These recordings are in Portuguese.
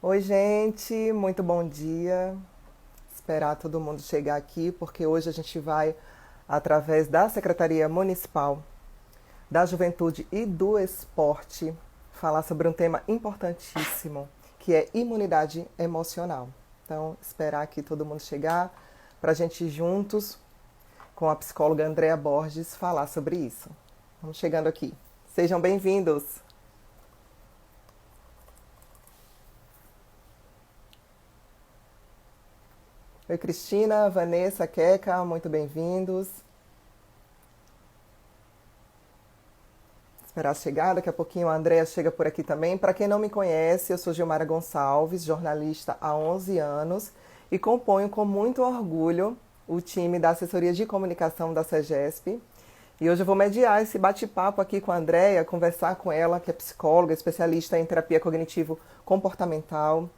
Oi, gente, muito bom dia. Esperar todo mundo chegar aqui, porque hoje a gente vai, através da Secretaria Municipal da Juventude e do Esporte, falar sobre um tema importantíssimo, que é imunidade emocional. Então, esperar aqui todo mundo chegar para a gente ir juntos com a psicóloga Andrea Borges falar sobre isso. Vamos chegando aqui. Sejam bem-vindos. Oi, Cristina, Vanessa, Queca, muito bem-vindos. Esperar chegar, daqui a pouquinho a Andrea chega por aqui também. Para quem não me conhece, eu sou Gilmara Gonçalves, jornalista há 11 anos e componho com muito orgulho o time da assessoria de comunicação da SEGESP. E hoje eu vou mediar esse bate-papo aqui com a Andrea, conversar com ela, que é psicóloga, especialista em terapia cognitivo-comportamental.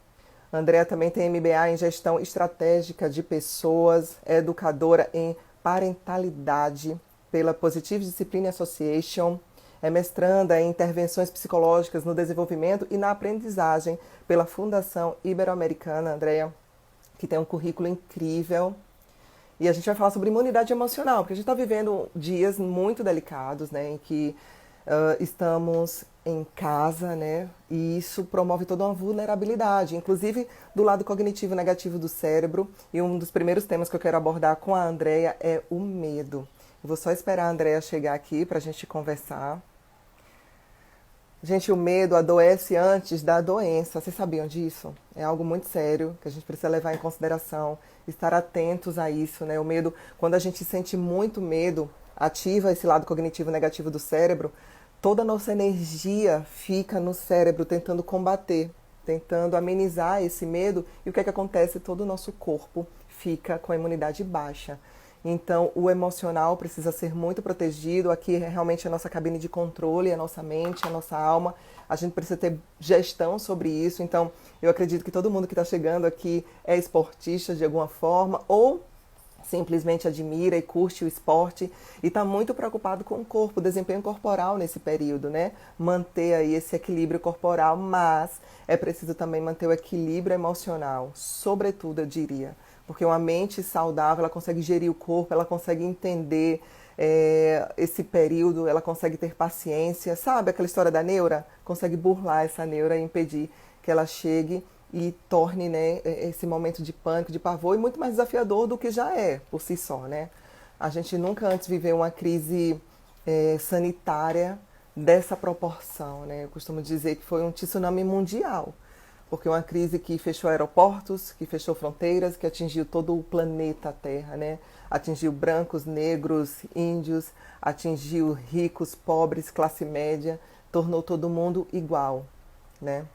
A Andrea também tem MBA em gestão estratégica de pessoas, é educadora em parentalidade pela Positive Discipline Association, é mestranda em intervenções psicológicas no desenvolvimento e na aprendizagem pela Fundação Ibero-Americana, Andrea, que tem um currículo incrível. E a gente vai falar sobre imunidade emocional, porque a gente está vivendo dias muito delicados, né, em que estamos em casa, né, e isso promove toda uma vulnerabilidade, inclusive do lado cognitivo negativo do cérebro. E um dos primeiros temas que eu quero abordar com a Andrea é o medo. Eu vou só esperar a Andrea chegar aqui para a gente conversar. Gente, o medo adoece antes da doença. Vocês sabiam disso? É algo muito sério que a gente precisa levar em consideração, estar atentos a isso, né? O medo, quando a gente sente muito medo, ativa esse lado cognitivo negativo do cérebro, toda a nossa energia fica no cérebro tentando combater, tentando amenizar esse medo. E o que é que acontece? Todo o nosso corpo fica com a imunidade baixa. Então, o emocional precisa ser muito protegido. Aqui é realmente a nossa cabine de controle, a nossa mente, a nossa alma. A gente precisa ter gestão sobre isso. Então, eu acredito que todo mundo que está chegando aqui é esportista de alguma forma ou simplesmente admira e curte o esporte e está muito preocupado com o corpo, o desempenho corporal nesse período, né? Manter aí esse equilíbrio corporal, mas é preciso também manter o equilíbrio emocional, sobretudo, eu diria. Porque uma mente saudável, ela consegue gerir o corpo, ela consegue entender esse período, ela consegue ter paciência. Sabe aquela história da neura? Consegue burlar essa neura e impedir que ela chegue e torne, né, esse momento de pânico, de pavor, e muito mais desafiador do que já é por si só, né? A gente nunca antes viveu uma crise sanitária dessa proporção, né? Eu costumo dizer que foi um tsunami mundial, porque uma crise que fechou aeroportos, que fechou fronteiras, que atingiu todo o planeta Terra, né? Atingiu brancos, negros, índios, atingiu ricos, pobres, classe média, tornou todo mundo igual, né?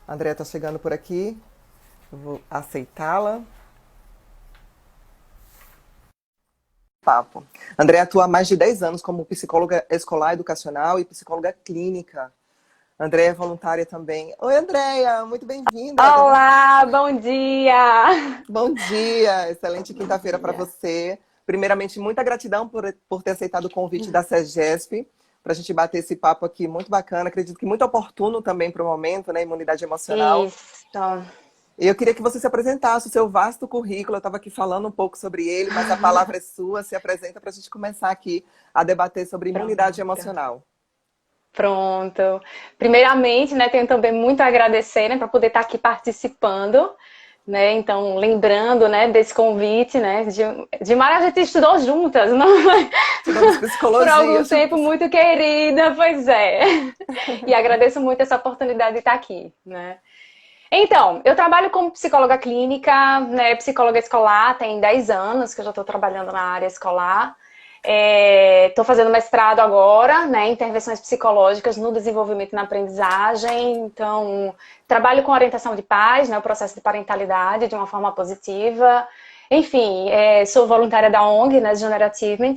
A Andrea está chegando por aqui, eu vou aceitá-la. Papo. Andrea atua há mais de 10 anos como psicóloga escolar educacional e psicóloga clínica. Andrea é voluntária também. Oi, Andrea, muito bem-vinda. Olá, bom dia! Bom dia, excelente Bom quinta-feira para dia. você. Primeiramente, muita gratidão por ter aceitado o convite da SEGESP para a gente bater esse papo aqui, muito bacana. Acredito que muito oportuno também para o momento, né? Imunidade emocional. Isso. E eu queria que você se apresentasse, o seu vasto currículo. Eu estava aqui falando um pouco sobre ele, mas a palavra é sua. Se apresenta para a gente começar aqui a debater sobre imunidade Pronto. emocional. Pronto. Primeiramente, né, tenho também muito a agradecer, né, para poder estar aqui participando, né? Então, lembrando, né, desse convite, né, de Mara, a gente estudou juntas, não? Estudamos Por psicologia algum tempo juntos. muito querida, pois é. E agradeço muito essa oportunidade de estar aqui, né? Então, eu trabalho como psicóloga clínica, né, psicóloga escolar, tem 10 anos que eu já estou trabalhando na área escolar. Estou fazendo mestrado agora, né, em intervenções psicológicas no desenvolvimento e na aprendizagem. Então, trabalho com orientação de pais, né, o processo de parentalidade de uma forma positiva. Enfim, sou voluntária da ONG, né, Junior Achievement.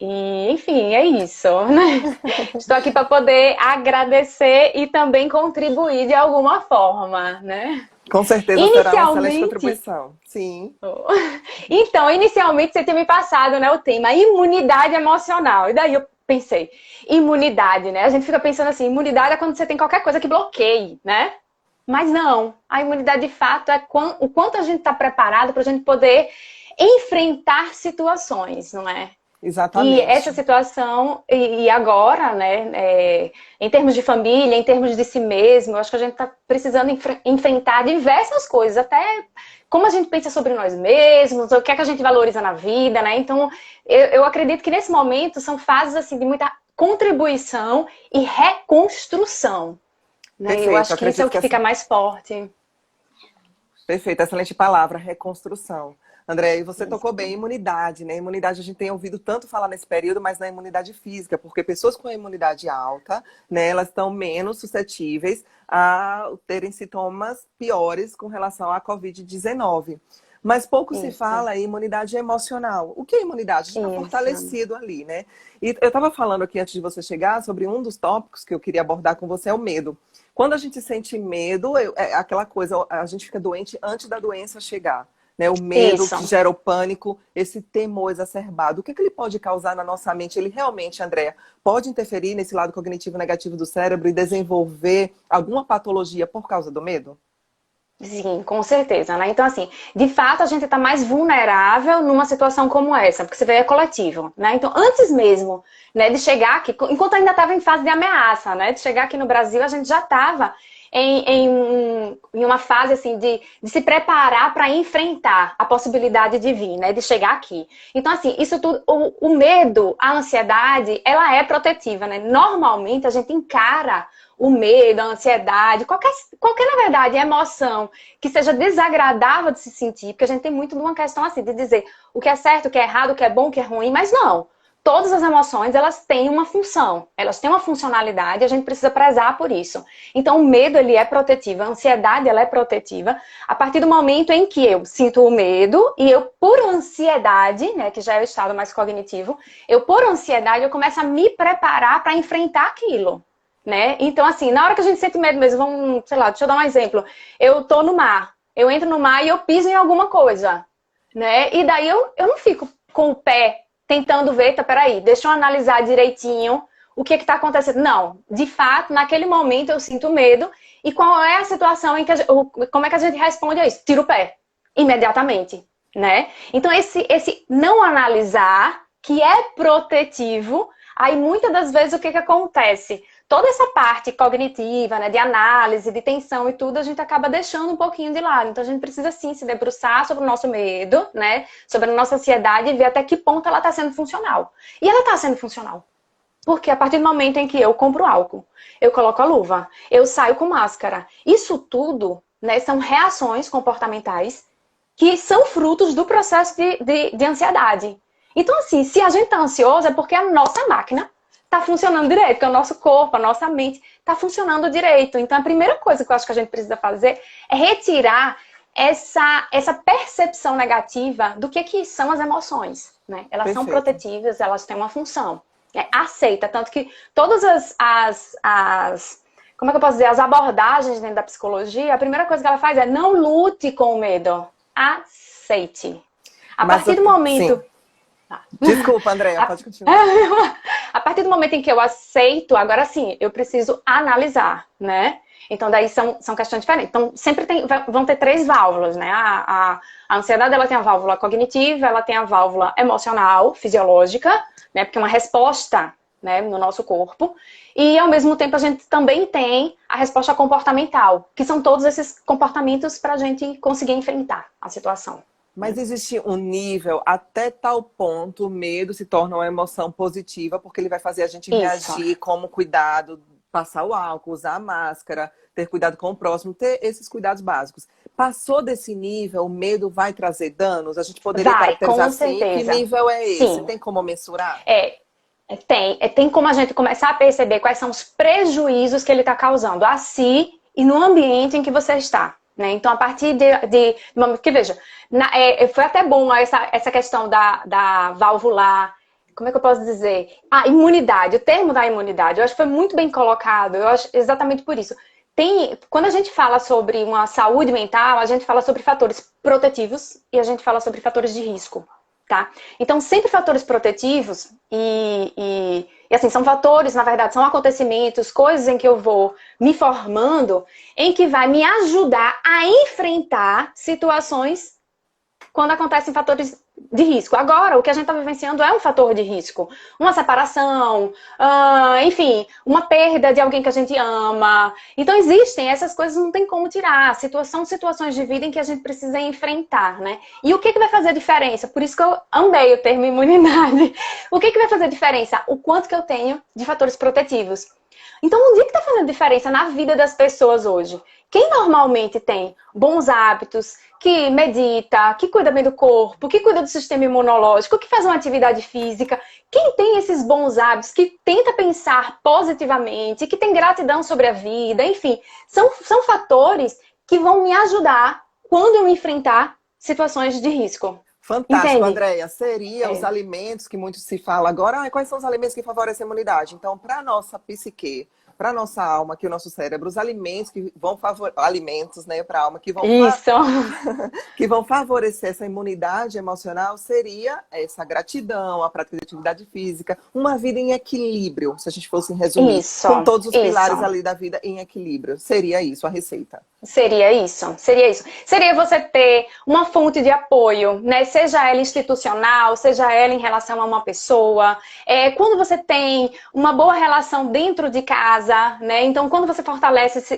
E, enfim, é isso, né? Estou aqui para poder agradecer e também contribuir de alguma forma, né? Com certeza será uma excelente Inicialmente, contribuição. Sim. então, inicialmente você tinha me passado, né, o tema imunidade emocional. E daí eu pensei? Imunidade, né? A gente fica pensando assim, imunidade é quando você tem qualquer coisa que bloqueie, né? Mas não, a imunidade de fato é o quanto a gente está preparado para a gente poder enfrentar situações, não é? E essa Exatamente. situação, e agora, né, em termos de família, em termos de si mesmo, eu acho que a gente está precisando enfrentar diversas coisas, até como a gente pensa sobre nós mesmos, o que é que a gente valoriza na vida, né? Então, eu acredito que nesse momento são fases assim de muita contribuição e reconstrução, né? Eu Perfeito, acho que isso é acredito o que que fica mais forte. perfeito, excelente palavra, reconstrução. André, e você tocou Isso. bem, imunidade, né? Imunidade a gente tem ouvido tanto falar nesse período, mas na imunidade física, porque pessoas com a imunidade alta, né, elas estão menos suscetíveis a terem sintomas piores com relação à Covid-19. Mas pouco se Isso, fala em imunidade emocional. O que é imunidade? A gente está isso. fortalecido ali, né? E eu estava falando aqui antes de você chegar sobre um dos tópicos que eu queria abordar com você, é o medo. Quando a gente sente medo, é aquela coisa, a gente fica doente antes da doença chegar. Né? O medo que Isso. gera o pânico, esse temor exacerbado. O que, é que ele pode causar na nossa mente? Ele realmente, Andréa, pode interferir nesse lado cognitivo negativo do cérebro e desenvolver alguma patologia por causa do medo? Sim, com certeza, né? Então, assim, de fato, a gente está mais vulnerável numa situação como essa, porque você vê, é coletivo, né? Então, antes mesmo, né, de chegar aqui, enquanto ainda estava em fase de ameaça, né, de chegar aqui no Brasil, a gente já estava em uma fase, assim, de se preparar para enfrentar a possibilidade de vir, né, de chegar aqui. Então, assim, isso tudo, o medo, a ansiedade, ela é protetiva, né? Normalmente, a gente encara o medo, a ansiedade, qualquer, na verdade, emoção que seja desagradável de se sentir, porque a gente tem muito de uma questão assim, de dizer o que é certo, o que é errado, o que é bom, o que é ruim, mas não. Todas as emoções, elas têm uma função, elas têm uma funcionalidade e a gente precisa prezar por isso. Então, o medo, ele é protetivo, a ansiedade, ela é protetiva. A partir do momento em que eu sinto o medo e eu, por ansiedade, né, que já é o estado mais cognitivo, eu, por ansiedade, eu começo a me preparar para enfrentar aquilo. Né? Então, assim, na hora que a gente sente medo mesmo, vamos, sei lá, deixa eu dar um exemplo. Eu tô no mar, eu entro no mar e eu piso em alguma coisa, né? E daí eu não fico com o pé tentando ver, tá, peraí, deixa eu analisar direitinho o que tá acontecendo. Não, de fato, naquele momento eu sinto medo e qual é a situação em que como é que a gente responde a isso? Tira o pé, imediatamente, né? Então, esse não analisar, que é protetivo, aí muitas das vezes o que acontece? Toda essa parte cognitiva, né, de análise, de tensão e tudo, a gente acaba deixando um pouquinho de lado. Então, a gente precisa, sim, se debruçar sobre o nosso medo, né, sobre a nossa ansiedade e ver até que ponto ela está sendo funcional. E ela está sendo funcional. Porque a partir do momento em que eu compro álcool, eu coloco a luva, eu saio com máscara, isso tudo, né, são reações comportamentais que são frutos do processo de ansiedade. Então, assim, se a gente está ansioso é porque a nossa máquina está funcionando direito, porque o nosso corpo, a nossa mente está funcionando direito. Então, a primeira coisa que eu acho que a gente precisa fazer é retirar essa percepção negativa do que são as emoções. Né? Elas são Perfeito. protetivas, elas têm uma função. Aceita, tanto que todas como é que eu posso dizer, as abordagens dentro da psicologia, a primeira coisa que ela faz é não lute com o medo, aceite. A Mas, partir do sim. momento Desculpa, Andréa, a, pode continuar. a partir do momento em que eu aceito, agora sim, eu preciso analisar, né? Então, daí são questões diferentes. Então, sempre vão ter três válvulas, né? A ansiedade, ela tem a válvula cognitiva, ela tem a válvula emocional, fisiológica, né? Porque é uma resposta, né, no nosso corpo. E, ao mesmo tempo, a gente também tem a resposta comportamental, que são todos esses comportamentos para a gente conseguir enfrentar a situação. Mas existe um nível, até tal ponto, o medo se torna uma emoção positiva, porque ele vai fazer a gente Isso. reagir como cuidado, passar o álcool, usar a máscara, ter cuidado com o próximo, ter esses cuidados básicos. Passou desse nível, o medo vai trazer danos? A gente poderia Vai, caracterizar com assim? Que certeza. nível é esse? Sim. Tem como mensurar? Tem como a gente começar a perceber quais são os prejuízos que ele está causando a si e no ambiente em que você está. Né? Então, a partir que veja, foi até bom essa questão da valvular, como é que eu posso dizer? A imunidade, o termo da imunidade, eu acho que foi muito bem colocado, eu acho exatamente por isso. Quando a gente fala sobre uma saúde mental, a gente fala sobre fatores protetivos e a gente fala sobre fatores de risco. Tá? Então, sempre fatores protetivos E assim, são fatores, na verdade, são acontecimentos, coisas em que eu vou me formando, em que vai me ajudar a enfrentar situações quando acontecem fatores de risco. Agora, o que a gente está vivenciando é um fator de risco. Uma separação, enfim, uma perda de alguém que a gente ama. Então, existem essas coisas, não tem como tirar. São situações de vida em que a gente precisa enfrentar, né? E o que vai fazer diferença? Por isso que eu amei o termo imunidade. O que vai fazer diferença? O quanto que eu tenho de fatores protetivos. Então, o que está fazendo diferença na vida das pessoas hoje? Quem normalmente tem bons hábitos, que medita, que cuida bem do corpo, que cuida do sistema imunológico, que faz uma atividade física, quem tem esses bons hábitos, que tenta pensar positivamente, que tem gratidão sobre a vida, enfim, são fatores que vão me ajudar quando eu enfrentar situações de risco. Fantástico, Entende? Andréia. Seria os alimentos que muito se fala agora. Quais são os alimentos que favorecem a imunidade? Então, para a nossa psique, para a nossa alma, que o nosso cérebro, os alimentos que vão favorecer, alimentos, né, para a alma, Isso. que vão favorecer essa imunidade emocional, seria essa gratidão, a prática de atividade física, uma vida em equilíbrio, se a gente fosse resumir, com todos os pilares ali da vida em equilíbrio. Seria isso a receita. Seria isso, seria isso. Seria você ter uma fonte de apoio, né? Seja ela institucional, seja ela em relação a uma pessoa. Quando você tem uma boa relação dentro de casa, né? Então, quando você fortalece esse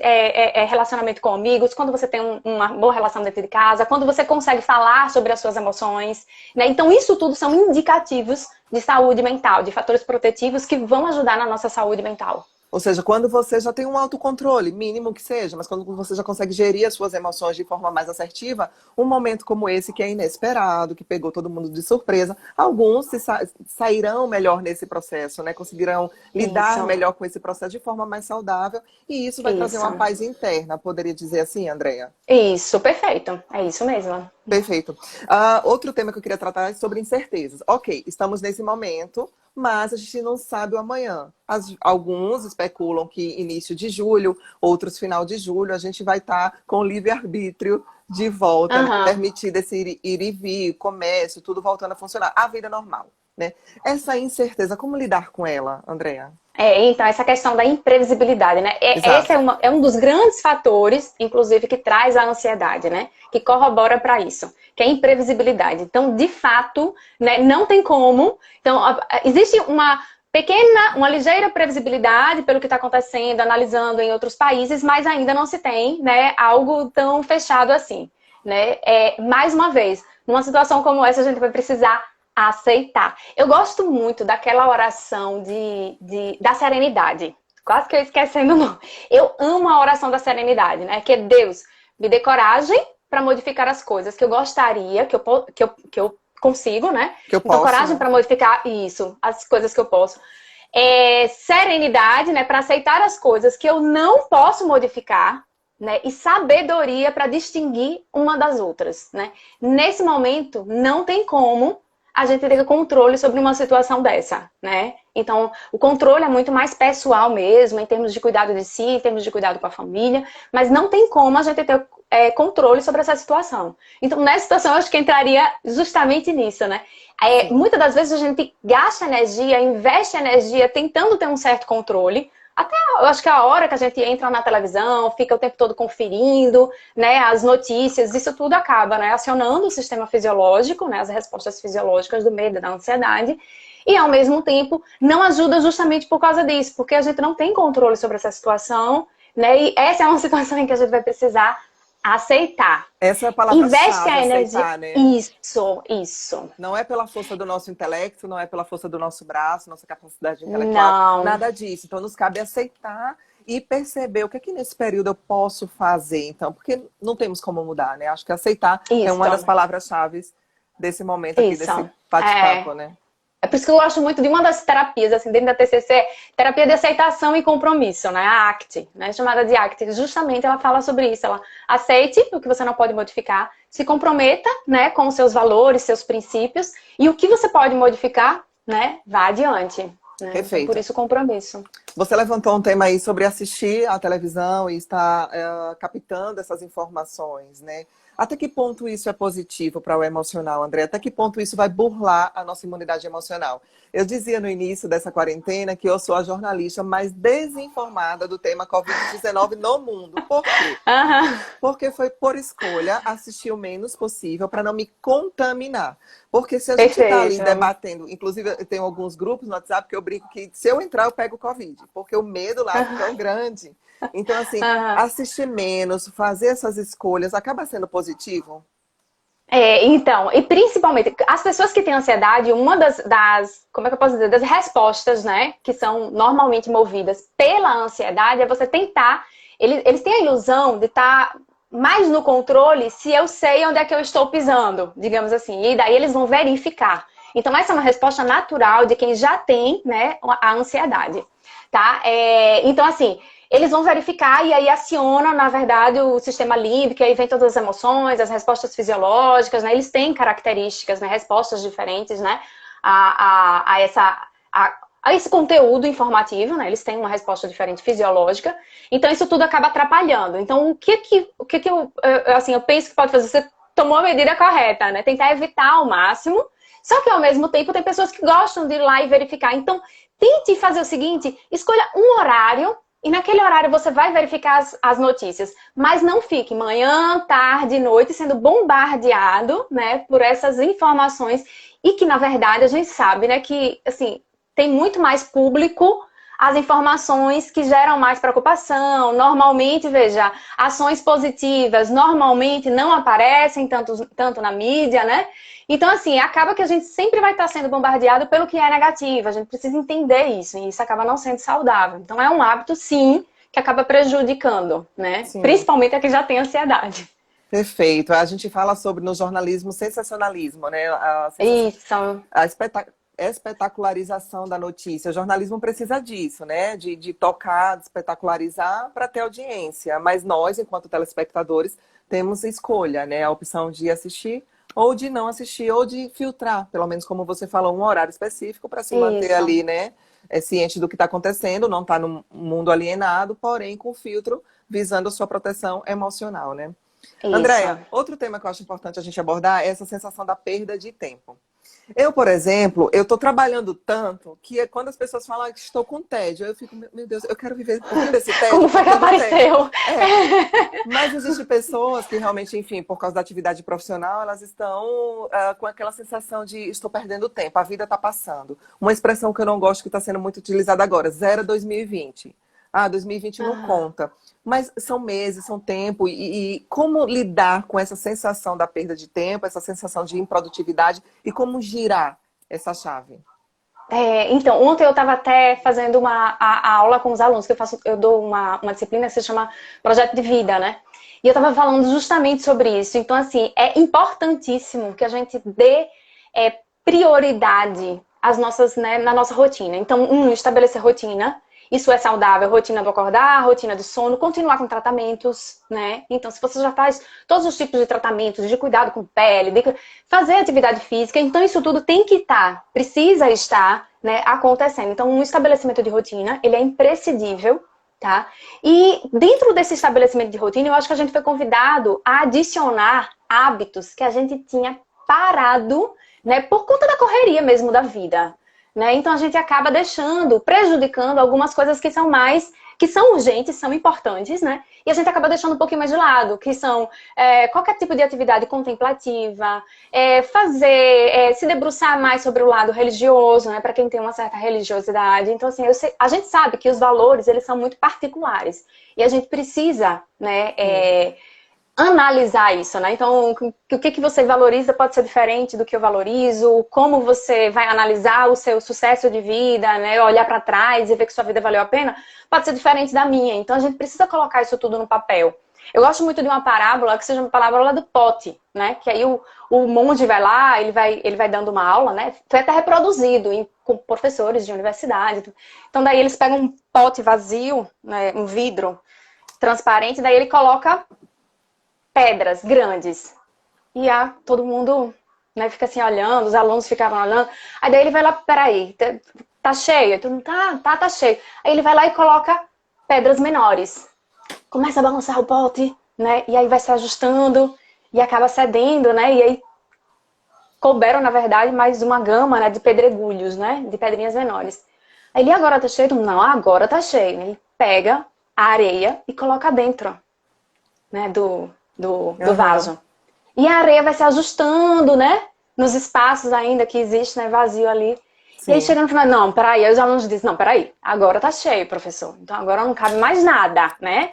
relacionamento com amigos, quando você tem uma boa relação dentro de casa, quando você consegue falar sobre as suas emoções, né? Então, isso tudo são indicativos de saúde mental, de fatores protetivos que vão ajudar na nossa saúde mental. Ou seja, quando você já tem um autocontrole, mínimo que seja, mas quando você já consegue gerir as suas emoções de forma mais assertiva, um momento como esse que é inesperado, que pegou todo mundo de surpresa, alguns sairão melhor nesse processo, né? Conseguirão lidar melhor com esse processo de forma mais saudável, e isso vai trazer uma paz interna, poderia dizer assim, Andréia? Isso, perfeito. É isso mesmo. Perfeito. Outro tema que eu queria tratar é sobre incertezas. Ok, estamos nesse momento, mas a gente não sabe o amanhã. Alguns especulam que início de julho, outros final de julho, a gente vai estar com o livre-arbítrio de volta, né? Permitido esse ir e vir, comércio, tudo voltando a funcionar. A vida normal, né? Essa incerteza, como lidar com ela, Andréia? Então, essa questão da imprevisibilidade, né? Esse é um dos grandes fatores, inclusive, que traz a ansiedade, né? Que corrobora para isso, que é a imprevisibilidade. Então, de fato, né, não tem como. Então, existe uma ligeira previsibilidade pelo que está acontecendo, analisando em outros países, mas ainda não se tem, né, algo tão fechado assim, né? Mais uma vez, numa situação como essa, a gente vai precisar aceitar. Eu gosto muito daquela oração da serenidade. Quase que eu esquecendo o nome. Eu amo a oração da serenidade, né? Que é Deus, me dê coragem para modificar as coisas que eu gostaria, que eu consigo, né? Então, coragem para modificar isso, as coisas que eu posso. Serenidade, né? Para aceitar as coisas que eu não posso modificar, né? E sabedoria para distinguir uma das outras, né? Nesse momento, não tem como a gente ter controle sobre uma situação dessa, né? Então, o controle é muito mais pessoal mesmo, em termos de cuidado de si, em termos de cuidado com a família, mas não tem como a gente ter controle sobre essa situação. Então, nessa situação, eu acho que entraria justamente nisso, né? Muitas das vezes a gente gasta energia, investe energia tentando ter um certo controle. Até, eu acho que a hora que a gente entra na televisão, fica o tempo todo conferindo, né, as notícias, isso tudo acaba, né, acionando o sistema fisiológico, né, as respostas fisiológicas do medo, da ansiedade, e ao mesmo tempo não ajuda justamente por causa disso, porque a gente não tem controle sobre essa situação, né, e essa é uma situação em que a gente vai precisar aceitar. Essa é a palavra-chave, a energia, aceitar, né? Isso. Não é pela força do nosso intelecto, não é pela força do nosso braço, nossa capacidade intelectual, não. Nada disso. Então, nos cabe aceitar e perceber o que é que nesse período eu posso fazer, então, porque não temos como mudar, né? Acho que aceitar é uma das palavras-chave desse momento aqui, desse bate-papo, né? É por isso que eu gosto muito de uma das terapias, assim, dentro da TCC, terapia de aceitação e compromisso, né? A ACT, né? Chamada de ACT. Justamente ela fala sobre isso. Ela aceite o que você não pode modificar, se comprometa, né, com os seus valores, seus princípios, e o que você pode modificar, né, vá adiante. Né? Perfeito. Então, por isso o compromisso. Você levantou um tema aí sobre assistir à televisão e estar captando essas informações, né? Até que ponto isso é positivo para o emocional, André? Até que ponto isso vai burlar a nossa imunidade emocional? Eu dizia no início dessa quarentena que eu sou a jornalista mais desinformada do tema Covid-19 no mundo. Por quê? Aham. Porque foi por escolha assistir o menos possível para não me contaminar. Porque se a gente está ali Perfeito. debatendo, inclusive eu tenho alguns grupos no WhatsApp que eu brinco que se eu entrar eu pego Covid, porque o medo lá é tão grande. Então, assim, Aham. assistir menos, fazer essas escolhas, acaba sendo positivo? Então, e principalmente, as pessoas que têm ansiedade, uma como é que eu posso dizer, das respostas, né, que são normalmente movidas pela ansiedade, é você tentar, eles têm a ilusão de estar mais no controle se eu sei onde é que eu estou pisando, digamos assim, e daí eles vão verificar. Então, essa é uma resposta natural de quem já tem, né, a ansiedade, tá? Então, assim, eles vão verificar e aí aciona, na verdade, o sistema límbico, e aí vem todas as emoções, as respostas fisiológicas, né? Eles têm características, né? Respostas diferentes, né? A esse conteúdo informativo, né? Eles têm uma resposta diferente fisiológica. Então, isso tudo acaba atrapalhando. Então, o que eu penso que pode fazer? Você tomou a medida correta, né? Tentar evitar ao máximo. Só que, ao mesmo tempo, tem pessoas que gostam de ir lá e verificar. Então, tente fazer o seguinte, escolha um horário e naquele horário você vai verificar as notícias. Mas não fique manhã, tarde, noite sendo bombardeado, né, por essas informações. E que, na verdade, a gente sabe, né, que, assim, tem muito mais público as informações que geram mais preocupação. Normalmente, veja, ações positivas normalmente não aparecem tanto na mídia, né? Então, assim, acaba que a gente sempre vai estar sendo bombardeado pelo que é negativo. A gente precisa entender isso, e isso acaba não sendo saudável. Então, é um hábito, sim, que acaba prejudicando, né? Sim, Principalmente a que já tem ansiedade. perfeito. A gente fala sobre no jornalismo sensacionalismo, né? Isso. A espetacularização da notícia. O jornalismo precisa disso, né? De tocar, de espetacularizar para ter audiência. Mas nós, enquanto telespectadores, temos escolha, né? A opção de assistir ou de não assistir, ou de filtrar, pelo menos como você falou, um horário específico para se manter Isso. ali, né? Ciente do que está acontecendo, não está no mundo alienado, porém com filtro visando a sua proteção emocional, né? Isso. Andréia, outro tema que eu acho importante a gente abordar é essa sensação da perda de tempo. Eu, por exemplo, eu estou trabalhando tanto que quando as pessoas falam que estou com tédio, eu fico, meu Deus, eu quero viver um pouquinho desse tédio Como foi que porque eu não tenho. apareceu? É, mas existem pessoas que realmente, enfim, por causa da atividade profissional, elas estão com aquela sensação de estou perdendo tempo, a vida está passando. Uma expressão que eu não gosto que está sendo muito utilizada agora, zero 2020. Ah, 2020 não Aham. conta. Mas são meses, são tempo. E como lidar com essa sensação da perda de tempo, essa sensação de improdutividade e como girar essa chave? Então, ontem eu estava até fazendo a aula com os alunos, que eu dou uma disciplina que se chama Projeto de Vida, né? E eu estava falando justamente sobre isso. Então, assim, é importantíssimo que a gente dê prioridade às nossas, né, na nossa rotina. Então, estabelecer rotina. Isso é saudável, rotina do acordar, rotina do sono, continuar com tratamentos, né? Então, se você já faz todos os tipos de tratamentos, de cuidado com pele, de fazer atividade física, então isso tudo tem que estar, precisa estar, né, acontecendo. Então, um estabelecimento de rotina, ele é imprescindível, tá? E dentro desse estabelecimento de rotina, eu acho que a gente foi convidado a adicionar hábitos que a gente tinha parado, né, por conta da correria mesmo da vida. Né? Então a gente acaba prejudicando algumas coisas que são urgentes, são importantes, né? E a gente acaba deixando um pouquinho mais de lado, que são qualquer tipo de atividade contemplativa, se debruçar mais sobre o lado religioso, né? Para quem tem uma certa religiosidade. Então, assim, a gente sabe que os valores, eles são muito particulares. E a gente precisa, né? Sim. Analisar isso, né? Então, o que você valoriza pode ser diferente do que eu valorizo, como você vai analisar o seu sucesso de vida, né? Olhar para trás e ver que sua vida valeu a pena, pode ser diferente da minha. Então, a gente precisa colocar isso tudo no papel. Eu gosto muito de uma parábola que seja uma parábola do pote, né? Que aí o monge vai lá, ele vai dando uma aula, né? Foi até reproduzido com professores de universidade. Então, daí eles pegam um pote vazio, né? Um vidro transparente, daí ele coloca pedras grandes. E todo mundo, né, fica assim olhando, os alunos ficavam olhando. Aí daí ele vai lá, peraí, tá cheio? Todo mundo, tá cheio. Aí ele vai lá e coloca pedras menores. Começa a balançar o pote, né? E aí vai se ajustando. e acaba cedendo, né? E aí couberam, na verdade, mais uma gama, né, de pedregulhos, né? De pedrinhas menores. Aí ele, agora tá cheio? Não, agora tá cheio. Ele pega a areia e coloca dentro, né, do vaso. E a areia vai se ajustando, né? Nos espaços ainda que existe, né? Vazio ali. Sim. E aí chega no final, não, peraí. Aí os alunos dizem, não, peraí, agora tá cheio, professor. Então agora não cabe mais nada, né?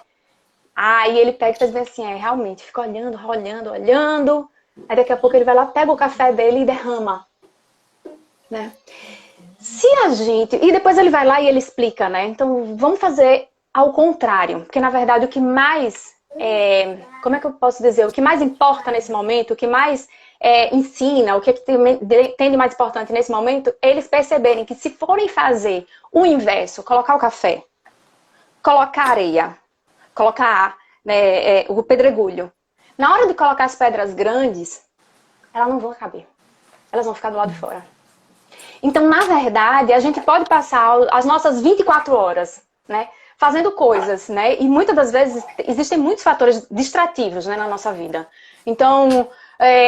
Aí ele pega e faz bem assim, realmente, fica olhando, olhando, olhando. Aí daqui a pouco ele vai lá, pega o café dele e derrama, né? Se a gente... E depois ele vai lá e ele explica, né? Então vamos fazer ao contrário. Porque na verdade o que mais... como é que eu posso dizer? O que mais importa nesse momento, o que mais ensina, o que tem de mais importante nesse momento, é eles perceberem que se forem fazer o inverso, colocar o café, colocar areia, colocar o pedregulho, na hora de colocar as pedras grandes, elas não vão caber. Elas vão ficar do lado de fora. Então, na verdade, a gente pode passar as nossas 24 horas, né, fazendo coisas, né? E muitas das vezes existem muitos fatores distrativos, né, na nossa vida. Então,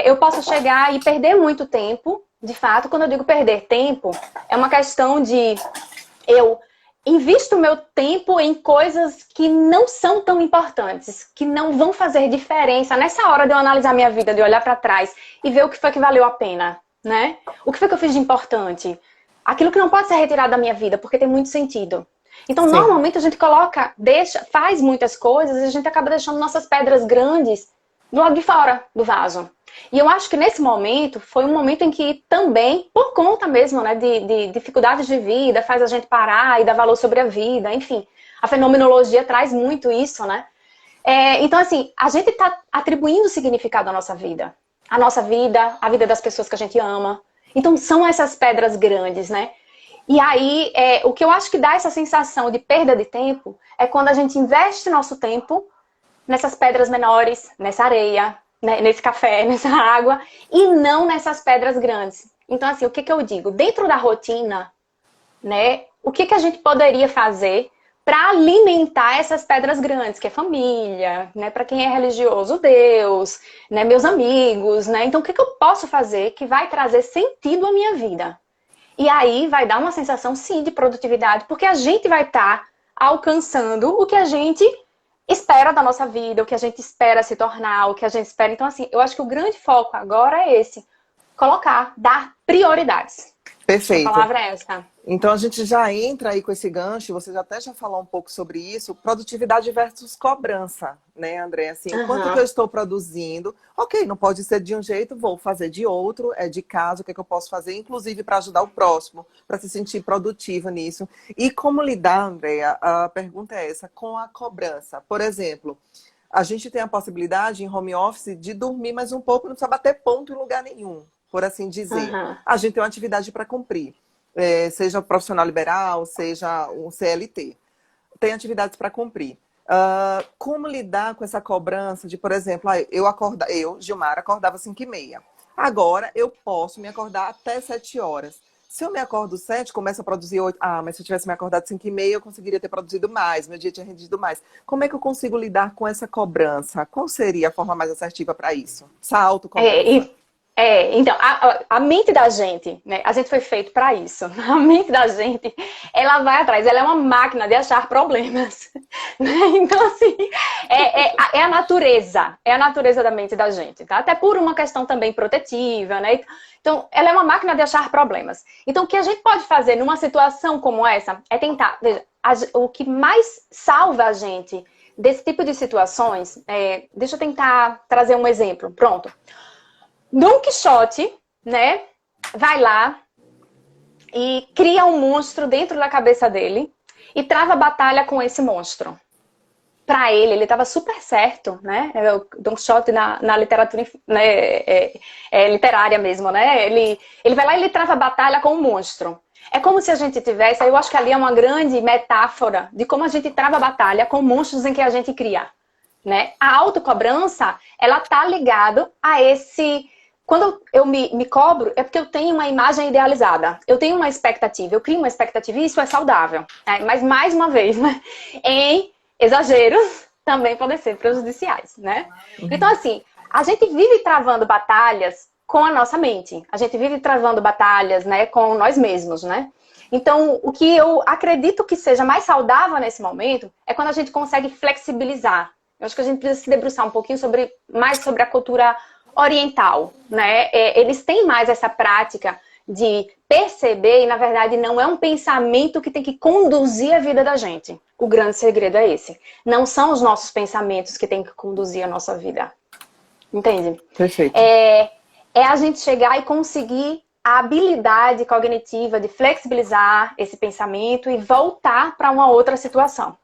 eu posso chegar e perder muito tempo. De fato, quando eu digo perder tempo, é uma questão de eu invisto meu tempo em coisas que não são tão importantes, que não vão fazer diferença nessa hora de eu analisar minha vida, de olhar para trás e ver o que foi que valeu a pena, né? O que foi que eu fiz de importante? Aquilo que não pode ser retirado da minha vida, porque tem muito sentido. Então, sim, normalmente a gente faz muitas coisas e a gente acaba deixando nossas pedras grandes do lado de fora do vaso. E eu acho que nesse momento, foi um momento em que também, por conta mesmo, né, de dificuldades de vida, faz a gente parar e dar valor sobre a vida, enfim. A fenomenologia traz muito isso, né? Então, assim, a gente está atribuindo significado à nossa vida. A nossa vida, a vida das pessoas que a gente ama. Então, são essas pedras grandes, né? E aí, o que eu acho que dá essa sensação de perda de tempo é quando a gente investe nosso tempo nessas pedras menores, nessa areia, né, nesse café, nessa água, e não nessas pedras grandes. Então, assim, o que eu digo? Dentro da rotina, né, o que a gente poderia fazer para alimentar essas pedras grandes, que é família, né, para quem é religioso, Deus, né, meus amigos, né? Então, o que eu posso fazer que vai trazer sentido à minha vida? E aí vai dar uma sensação, sim, de produtividade, porque a gente vai estar alcançando o que a gente espera da nossa vida, o que a gente espera se tornar, o que a gente espera. Então, assim, eu acho que o grande foco agora é esse. Dar prioridades. Perfeito. A palavra é essa. Então a gente já entra aí com esse gancho, você já falou um pouco sobre isso, produtividade versus cobrança, né, André? Assim, quanto que eu estou produzindo? Ok, não pode ser de um jeito, vou fazer de outro, é de casa, o que eu posso fazer, inclusive para ajudar o próximo, para se sentir produtivo nisso. E como lidar, André? A pergunta é essa, com a cobrança. Por exemplo, a gente tem a possibilidade em home office de dormir mais um pouco, não precisa bater ponto em lugar nenhum, por assim dizer. A gente tem uma atividade para cumprir. Seja profissional liberal, seja um CLT. Tem atividades para cumprir. Como lidar com essa cobrança de, por exemplo, eu, Gilmar, acordava às 5h30. Agora eu posso me acordar até 7 horas. Se eu me acordo 7, começo a produzir 8. Mas se eu tivesse me acordado 5h30, eu conseguiria ter produzido mais, meu dia tinha rendido mais. Como é que eu consigo lidar com essa cobrança? Qual seria a forma mais assertiva para isso? Essa autocobrança. Então, a mente da gente, né? A gente foi feito para isso. A mente da gente, ela vai atrás, ela é uma máquina de achar problemas. Né? Então, assim, é a natureza da mente da gente, tá? Até por uma questão também protetiva, né? Então, ela é uma máquina de achar problemas. Então, o que a gente pode fazer numa situação como essa é tentar, veja, o que mais salva a gente desse tipo de situações, deixa eu tentar trazer um exemplo, pronto. Don Quixote, né, vai lá e cria um monstro dentro da cabeça dele e trava a batalha com esse monstro. Para ele estava super certo, né? O Don Quixote na literatura, né, literária mesmo, né? Ele vai lá e ele trava a batalha com o monstro. É como se a gente tivesse, eu acho que ali é uma grande metáfora de como a gente trava a batalha com monstros em que a gente cria, né? A autocobrança, ela tá ligada a esse... Quando eu me cobro, é porque eu tenho uma imagem idealizada. Eu tenho uma expectativa, eu crio uma expectativa e isso é saudável. Mas, mais uma vez, né? Em exageros também podem ser prejudiciais, né? Então, assim, a gente vive travando batalhas com a nossa mente. A gente vive travando batalhas, né, com nós mesmos, né? Então, o que eu acredito que seja mais saudável nesse momento é quando a gente consegue flexibilizar. Eu acho que a gente precisa se debruçar um pouquinho mais sobre a cultura oriental, né? Eles têm mais essa prática de perceber, e na verdade não é um pensamento que tem que conduzir a vida da gente. O grande segredo é esse. Não são os nossos pensamentos que têm que conduzir a nossa vida. Entende? Perfeito. É a gente chegar e conseguir a habilidade cognitiva de flexibilizar esse pensamento e voltar para uma outra situação.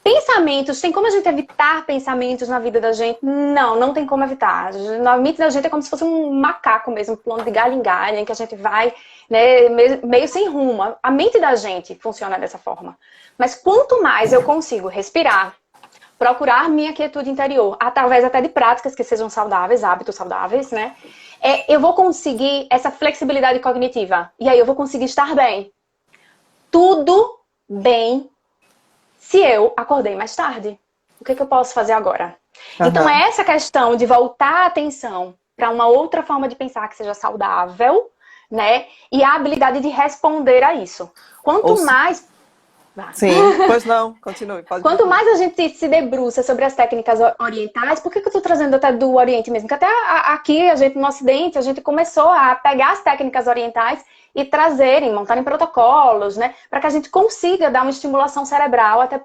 Pensamentos, tem como a gente evitar pensamentos na vida da gente? Não, não tem como evitar. Na mente da gente é como se fosse um macaco mesmo, pulando de galho em galho, em que a gente vai, né, meio sem rumo. A mente da gente funciona dessa forma. Mas quanto mais eu consigo respirar, procurar minha quietude interior, através até de práticas que sejam saudáveis, hábitos saudáveis, né? Eu vou conseguir essa flexibilidade cognitiva. E aí eu vou conseguir estar bem. Tudo bem se eu acordei mais tarde. O que eu posso fazer agora? Uhum. Então é essa questão de voltar a atenção para uma outra forma de pensar que seja saudável, né? E a habilidade de responder a isso. Quanto mais... Sim, pois não, continue. Quanto mais a gente se debruça sobre as técnicas orientais, por que eu estou trazendo até do Oriente mesmo? Porque até aqui, a gente no Ocidente, a gente começou a pegar as técnicas orientais e montarem protocolos, né? Para que a gente consiga dar uma estimulação cerebral até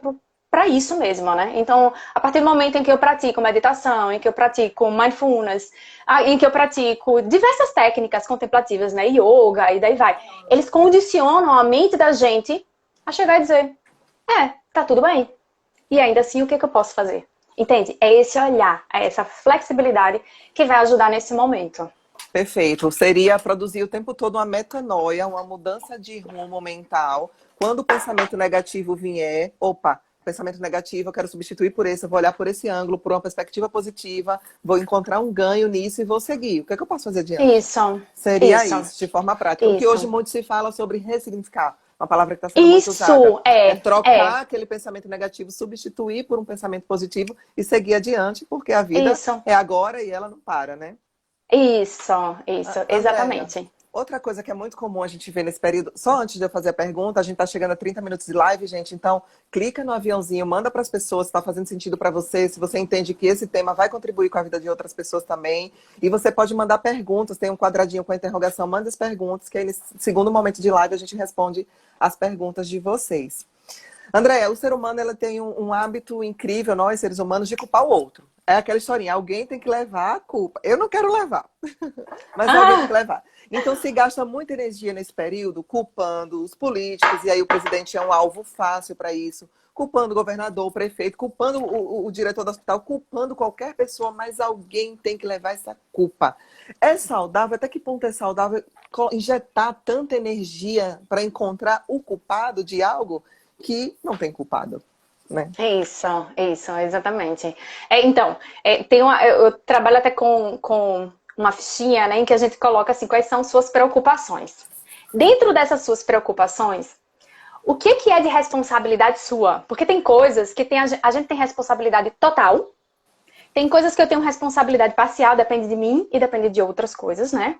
para isso mesmo, né? Então, a partir do momento em que eu pratico meditação, em que eu pratico mindfulness, em que eu pratico diversas técnicas contemplativas, né? Yoga e daí vai. Eles condicionam a mente da gente a chegar e dizer, tá tudo bem. E ainda assim, o que eu posso fazer? Entende? É esse olhar, é essa flexibilidade que vai ajudar nesse momento. Perfeito. Seria produzir o tempo todo uma metanoia, uma mudança de rumo mental. Quando o pensamento negativo vier, pensamento negativo, eu quero substituir por esse, eu vou olhar por esse ângulo, por uma perspectiva positiva, vou encontrar um ganho nisso e vou seguir. O que eu posso fazer adiante? Isso. Seria isso, de forma prática. Isso. O que hoje muito se fala sobre ressignificar. Uma palavra que está sendo muito usada. É trocar aquele pensamento negativo, substituir por um pensamento positivo e seguir adiante, porque a vida é agora e ela não para, né? Isso, exatamente. Andréia, outra coisa que é muito comum a gente ver nesse período, só antes de eu fazer a pergunta, a gente está chegando a 30 minutos de live, gente, então clica no aviãozinho, manda para as pessoas se está fazendo sentido para você, se você entende que esse tema vai contribuir com a vida de outras pessoas também, e você pode mandar perguntas, tem um quadradinho com a interrogação, manda as perguntas, que aí nesse segundo momento de live a gente responde as perguntas de vocês. Andréia, o ser humano ele tem um hábito incrível, nós seres humanos, de culpar o outro. É aquela historinha, alguém tem que levar a culpa. Eu não quero levar, mas alguém tem que levar. Então se gasta muita energia nesse período culpando os políticos, e aí o presidente é um alvo fácil para isso, culpando o governador, o prefeito, culpando o diretor do hospital, culpando qualquer pessoa, mas alguém tem que levar essa culpa. É saudável? Até que ponto é saudável injetar tanta energia para encontrar o culpado de algo que não tem culpado? Né? Isso, exatamente. Então, eu trabalho até com uma fichinha, né, em que a gente coloca assim, quais são suas preocupações. Dentro dessas suas preocupações, o que é de responsabilidade sua? Porque tem coisas que a gente tem responsabilidade total, tem coisas que eu tenho responsabilidade parcial, depende de mim e depende de outras coisas, né?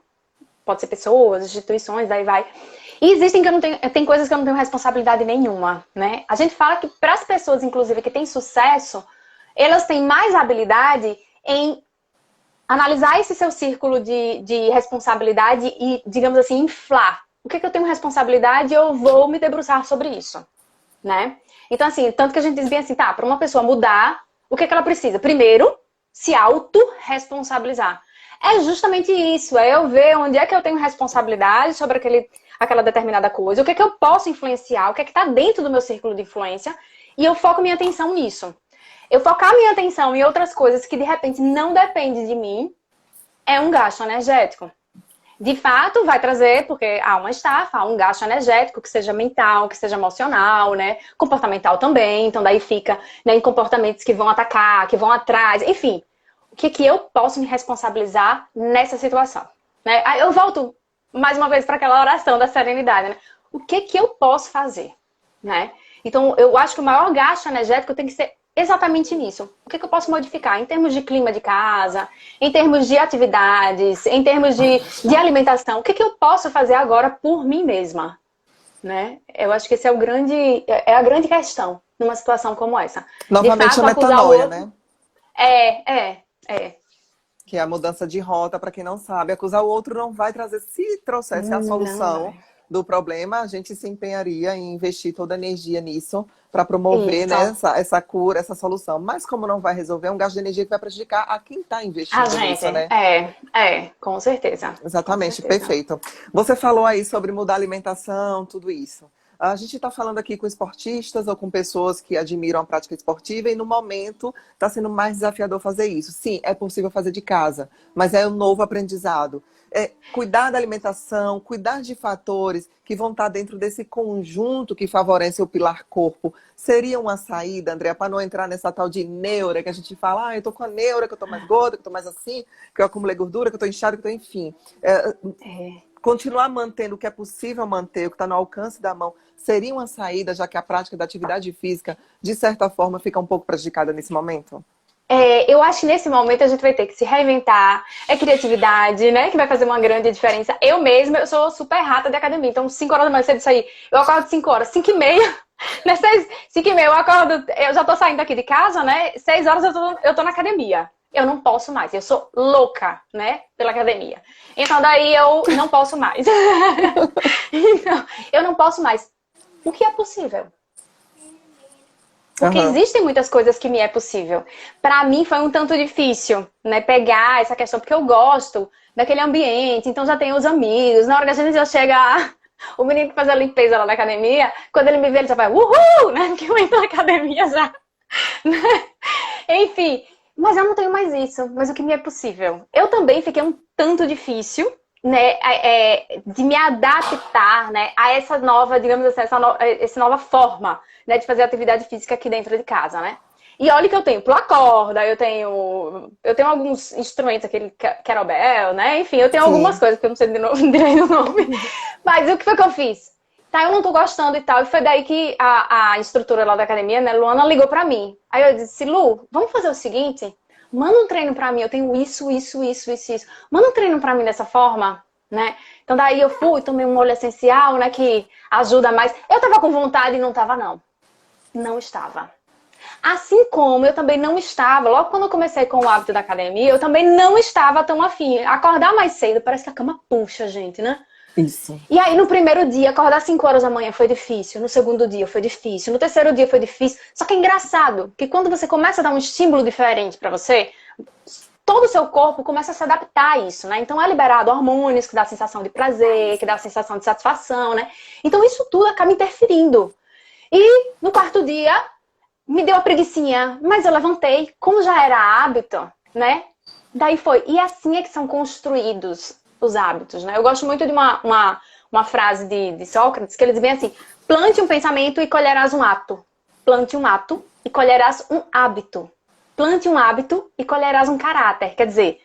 Pode ser pessoas, instituições, daí vai. E tem coisas que eu não tenho responsabilidade nenhuma, né? A gente fala que para as pessoas, inclusive, que têm sucesso, elas têm mais habilidade em analisar esse seu círculo de responsabilidade e, digamos assim, inflar. O que eu tenho responsabilidade, eu vou me debruçar sobre isso, né? Então, assim, tanto que a gente diz bem assim, tá, para uma pessoa mudar, o que ela precisa? Primeiro, se autorresponsabilizar. É justamente isso, é eu ver onde é que eu tenho responsabilidade sobre aquela determinada coisa, o que eu posso influenciar, o que está dentro do meu círculo de influência, e eu foco minha atenção nisso. Eu focar minha atenção em outras coisas que de repente não dependem de mim, é um gasto energético. De fato, vai trazer, porque há uma estafa, há um gasto energético, que seja mental, que seja emocional, né? Comportamental também, então daí fica, né, em comportamentos que vão atacar, que vão atrás, enfim. O que eu posso me responsabilizar nessa situação? Né? Aí eu volto mais uma vez para aquela oração da serenidade, né? O que eu posso fazer? Né? Então, eu acho que o maior gasto energético tem que ser exatamente nisso. O que eu posso modificar em termos de clima de casa, em termos de atividades, em termos de alimentação? O que eu posso fazer agora por mim mesma? Né? Eu acho que esse é a grande questão numa situação como essa. Novamente a metanoia, né? É. Que é a mudança de rota, para quem não sabe. Acusar o outro não vai trazer. Se trouxesse a solução do problema, a gente se empenharia em investir toda a energia nisso para promover, né, essa cura, essa solução. Mas como não vai resolver, é um gasto de energia que vai prejudicar a quem está investindo nisso, né? Com certeza. Exatamente, Com certeza. perfeito. Você falou aí sobre mudar a alimentação, tudo isso. A gente está falando aqui com esportistas ou com pessoas que admiram a prática esportiva e no momento está sendo mais desafiador fazer isso. Sim, é possível fazer de casa, mas é um novo aprendizado. Cuidar da alimentação, cuidar de fatores que vão estar dentro desse conjunto que favorece o pilar corpo. Seria uma saída, Andréa, para não entrar nessa tal de neura que a gente fala, eu tô com a neura, que eu tô mais gorda, que eu tô mais assim, que eu acumulei gordura, que eu tô inchada, que eu tô, enfim. Continuar mantendo o que é possível manter, o que está no alcance da mão, seria uma saída, já que a prática da atividade física, de certa forma, fica um pouco prejudicada nesse momento? Eu acho que nesse momento a gente vai ter que se reinventar, criatividade, né, que vai fazer uma grande diferença. Eu mesma, eu sou super rata de academia, então 5 horas da manhã cedo isso aí, eu acordo 5 horas, 5h30, né, 5h30 eu acordo, eu já tô saindo aqui de casa, né, 6 horas eu tô na academia. Eu não posso mais, eu sou louca, né, pela academia. Então daí eu não posso mais. Então, eu não posso mais. O que é possível? Porque existem muitas coisas que me é possível. Para mim foi um tanto difícil, né, pegar essa questão, porque eu gosto daquele ambiente, então já tenho os amigos. Na hora que a gente já chega, o menino que faz a limpeza lá na academia, quando ele me vê, ele já vai, uhul, né, porque eu entro na academia já. Enfim, mas eu não tenho mais isso, mas o que me é possível? Eu também fiquei um tanto difícil, né, de me adaptar, né, a essa nova, digamos assim, essa nova forma, né, de fazer atividade física aqui dentro de casa, né? E olha que eu tenho pular corda, eu tenho alguns instrumentos, aquele kettlebell, né? Enfim, eu tenho algumas coisas que eu não sei direito o nome. Mas o que foi que eu fiz? Tá, eu não tô gostando e tal. E foi daí que a instrutora lá da academia, né, Luana, ligou pra mim. Aí eu disse, Lu, vamos fazer o seguinte? Manda um treino pra mim, eu tenho isso. Manda um treino pra mim dessa forma, né? Então daí eu fui, tomei um óleo essencial, né, que ajuda mais. Eu tava com vontade e não tava, não. Não estava. Assim como eu também não estava, logo quando eu comecei com o hábito da academia, eu também não estava tão afim. Acordar mais cedo, parece que a cama puxa, gente, né? Isso. E aí, no primeiro dia, acordar 5 horas da manhã foi difícil. No segundo dia foi difícil. No terceiro dia foi difícil. Só que é engraçado que quando você começa a dar um estímulo diferente pra você, todo o seu corpo começa a se adaptar a isso, né? Então é liberado hormônios que dá a sensação de prazer, que dá a sensação de satisfação, né? Então isso tudo acaba interferindo. E no quarto dia, me deu a preguicinha, mas eu levantei, como já era hábito, né? Daí foi. E assim é que são construídos os hábitos, né? Eu gosto muito de uma frase de Sócrates, que ele diz bem assim, plante um pensamento e colherás um ato. Plante um ato e colherás um hábito. Plante um hábito e colherás um caráter. Quer dizer,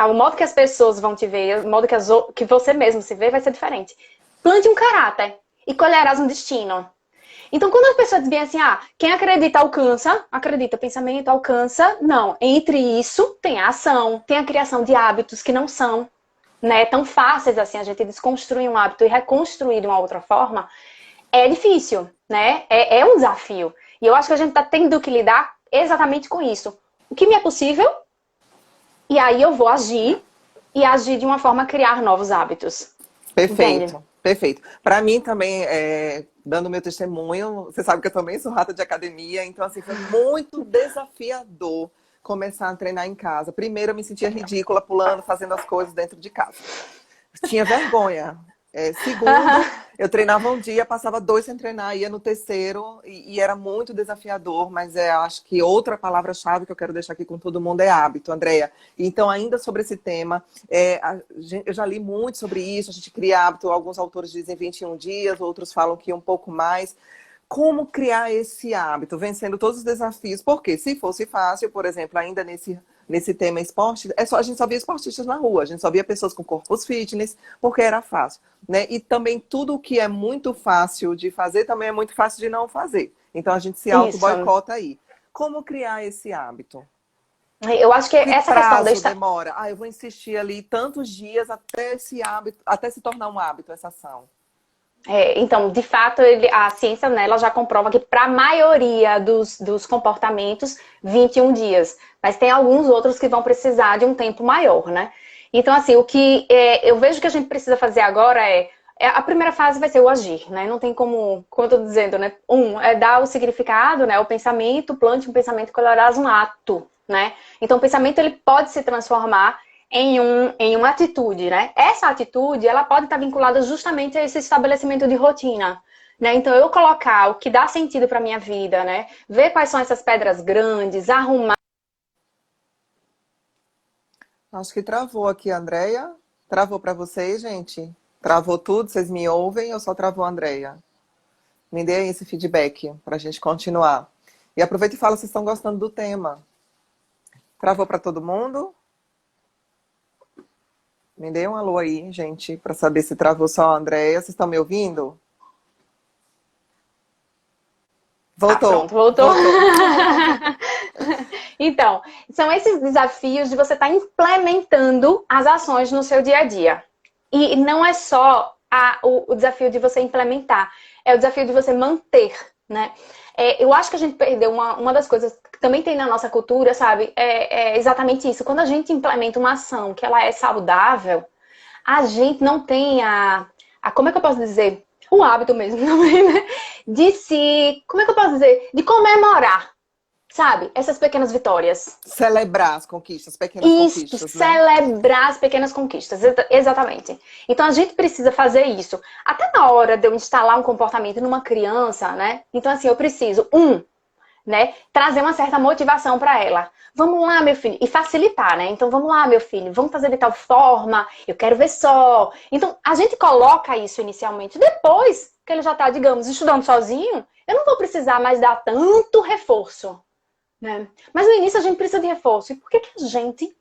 o modo que as pessoas vão te ver, o modo que você mesmo se vê vai ser diferente. Plante um caráter e colherás um destino. Então, quando as pessoas dizem assim, quem acredita alcança, acredita, pensamento alcança, não. Entre isso, tem a ação, tem a criação de hábitos que não são, né, tão fáceis assim, a gente desconstruir um hábito e reconstruir de uma outra forma, é difícil, né? É um desafio. E eu acho que a gente tá tendo que lidar exatamente com isso. O que me é possível, e aí eu vou agir, e agir de uma forma a criar novos hábitos. Perfeito. Entende? Perfeito. Para mim também, dando meu testemunho, você sabe que eu também sou rata de academia, então assim, foi muito desafiador começar a treinar em casa. Primeiro eu me sentia ridícula pulando, fazendo as coisas dentro de casa. Tinha vergonha. Segundo, eu treinava um dia, passava 2 sem treinar, ia no terceiro e era muito desafiador, mas acho que outra palavra-chave que eu quero deixar aqui com todo mundo é hábito, Andréa. Então, ainda sobre esse tema, eu já li muito sobre isso, a gente cria hábito, alguns autores dizem 21 dias, outros falam que um pouco mais. Como criar esse hábito, vencendo todos os desafios? Porque se fosse fácil, por exemplo, ainda nesse tema esporte, a gente só via esportistas na rua, a gente só via pessoas com corpos fitness, porque era fácil, né? E também tudo o que é muito fácil de fazer, também é muito fácil de não fazer. Então a gente se auto-boicota aí. como criar esse hábito? Eu acho que Que essa questão prazo da demora? Eu vou insistir ali tantos dias até esse hábito, até se tornar um hábito, essa ação. Então, de fato, a ciência, né, ela já comprova que para a maioria dos comportamentos, 21 dias. Mas tem alguns outros que vão precisar de um tempo maior, né? Então, assim, o que eu vejo que a gente precisa fazer agora a primeira fase vai ser o agir, né? Não tem como eu tô dizendo, né? É dar o significado, né? O pensamento, plante um pensamento, colherás um ato, né? Então, o pensamento, ele pode se transformar em uma atitude, né? Essa atitude, ela pode estar vinculada justamente a esse estabelecimento de rotina, né? Então, eu colocar o que dá sentido para minha vida, né? Ver quais são essas pedras grandes, arrumar. Acho que travou aqui, Andréia. Travou para vocês, gente? Travou tudo? Vocês me ouvem ou só travou a Andréia? Me dê aí esse feedback para a gente continuar. E aproveita e fala se estão gostando do tema. Travou para todo mundo? Me dê um alô aí, gente, para saber se travou só a Andréia. Vocês estão me ouvindo? Voltou. Pronto, voltou. Então, são esses desafios de você estar implementando as ações no seu dia a dia. E não é só o desafio de você implementar, é o desafio de você manter, né? Eu acho que a gente perdeu uma das coisas que também tem na nossa cultura, sabe? É exatamente isso. Quando a gente implementa uma ação que ela é saudável, a gente não tem como é que eu posso dizer? O hábito mesmo também, né? De se, como é que eu posso dizer? De comemorar, sabe? Essas pequenas vitórias. Celebrar as conquistas, pequenas Isto, conquistas, né? celebrar as pequenas conquistas, exatamente. Então a gente precisa fazer isso. Até na hora de eu instalar um comportamento numa criança, né? Então assim, eu preciso, né? Trazer uma certa motivação para ela. Vamos lá, meu filho. E facilitar, né? Então, vamos lá, meu filho. Vamos fazer de tal forma. Eu quero ver só. Então, a gente coloca isso inicialmente. Depois que ele já está, digamos, estudando sozinho, eu não vou precisar mais dar tanto reforço, né? Mas no início a gente precisa de reforço. E por que a gente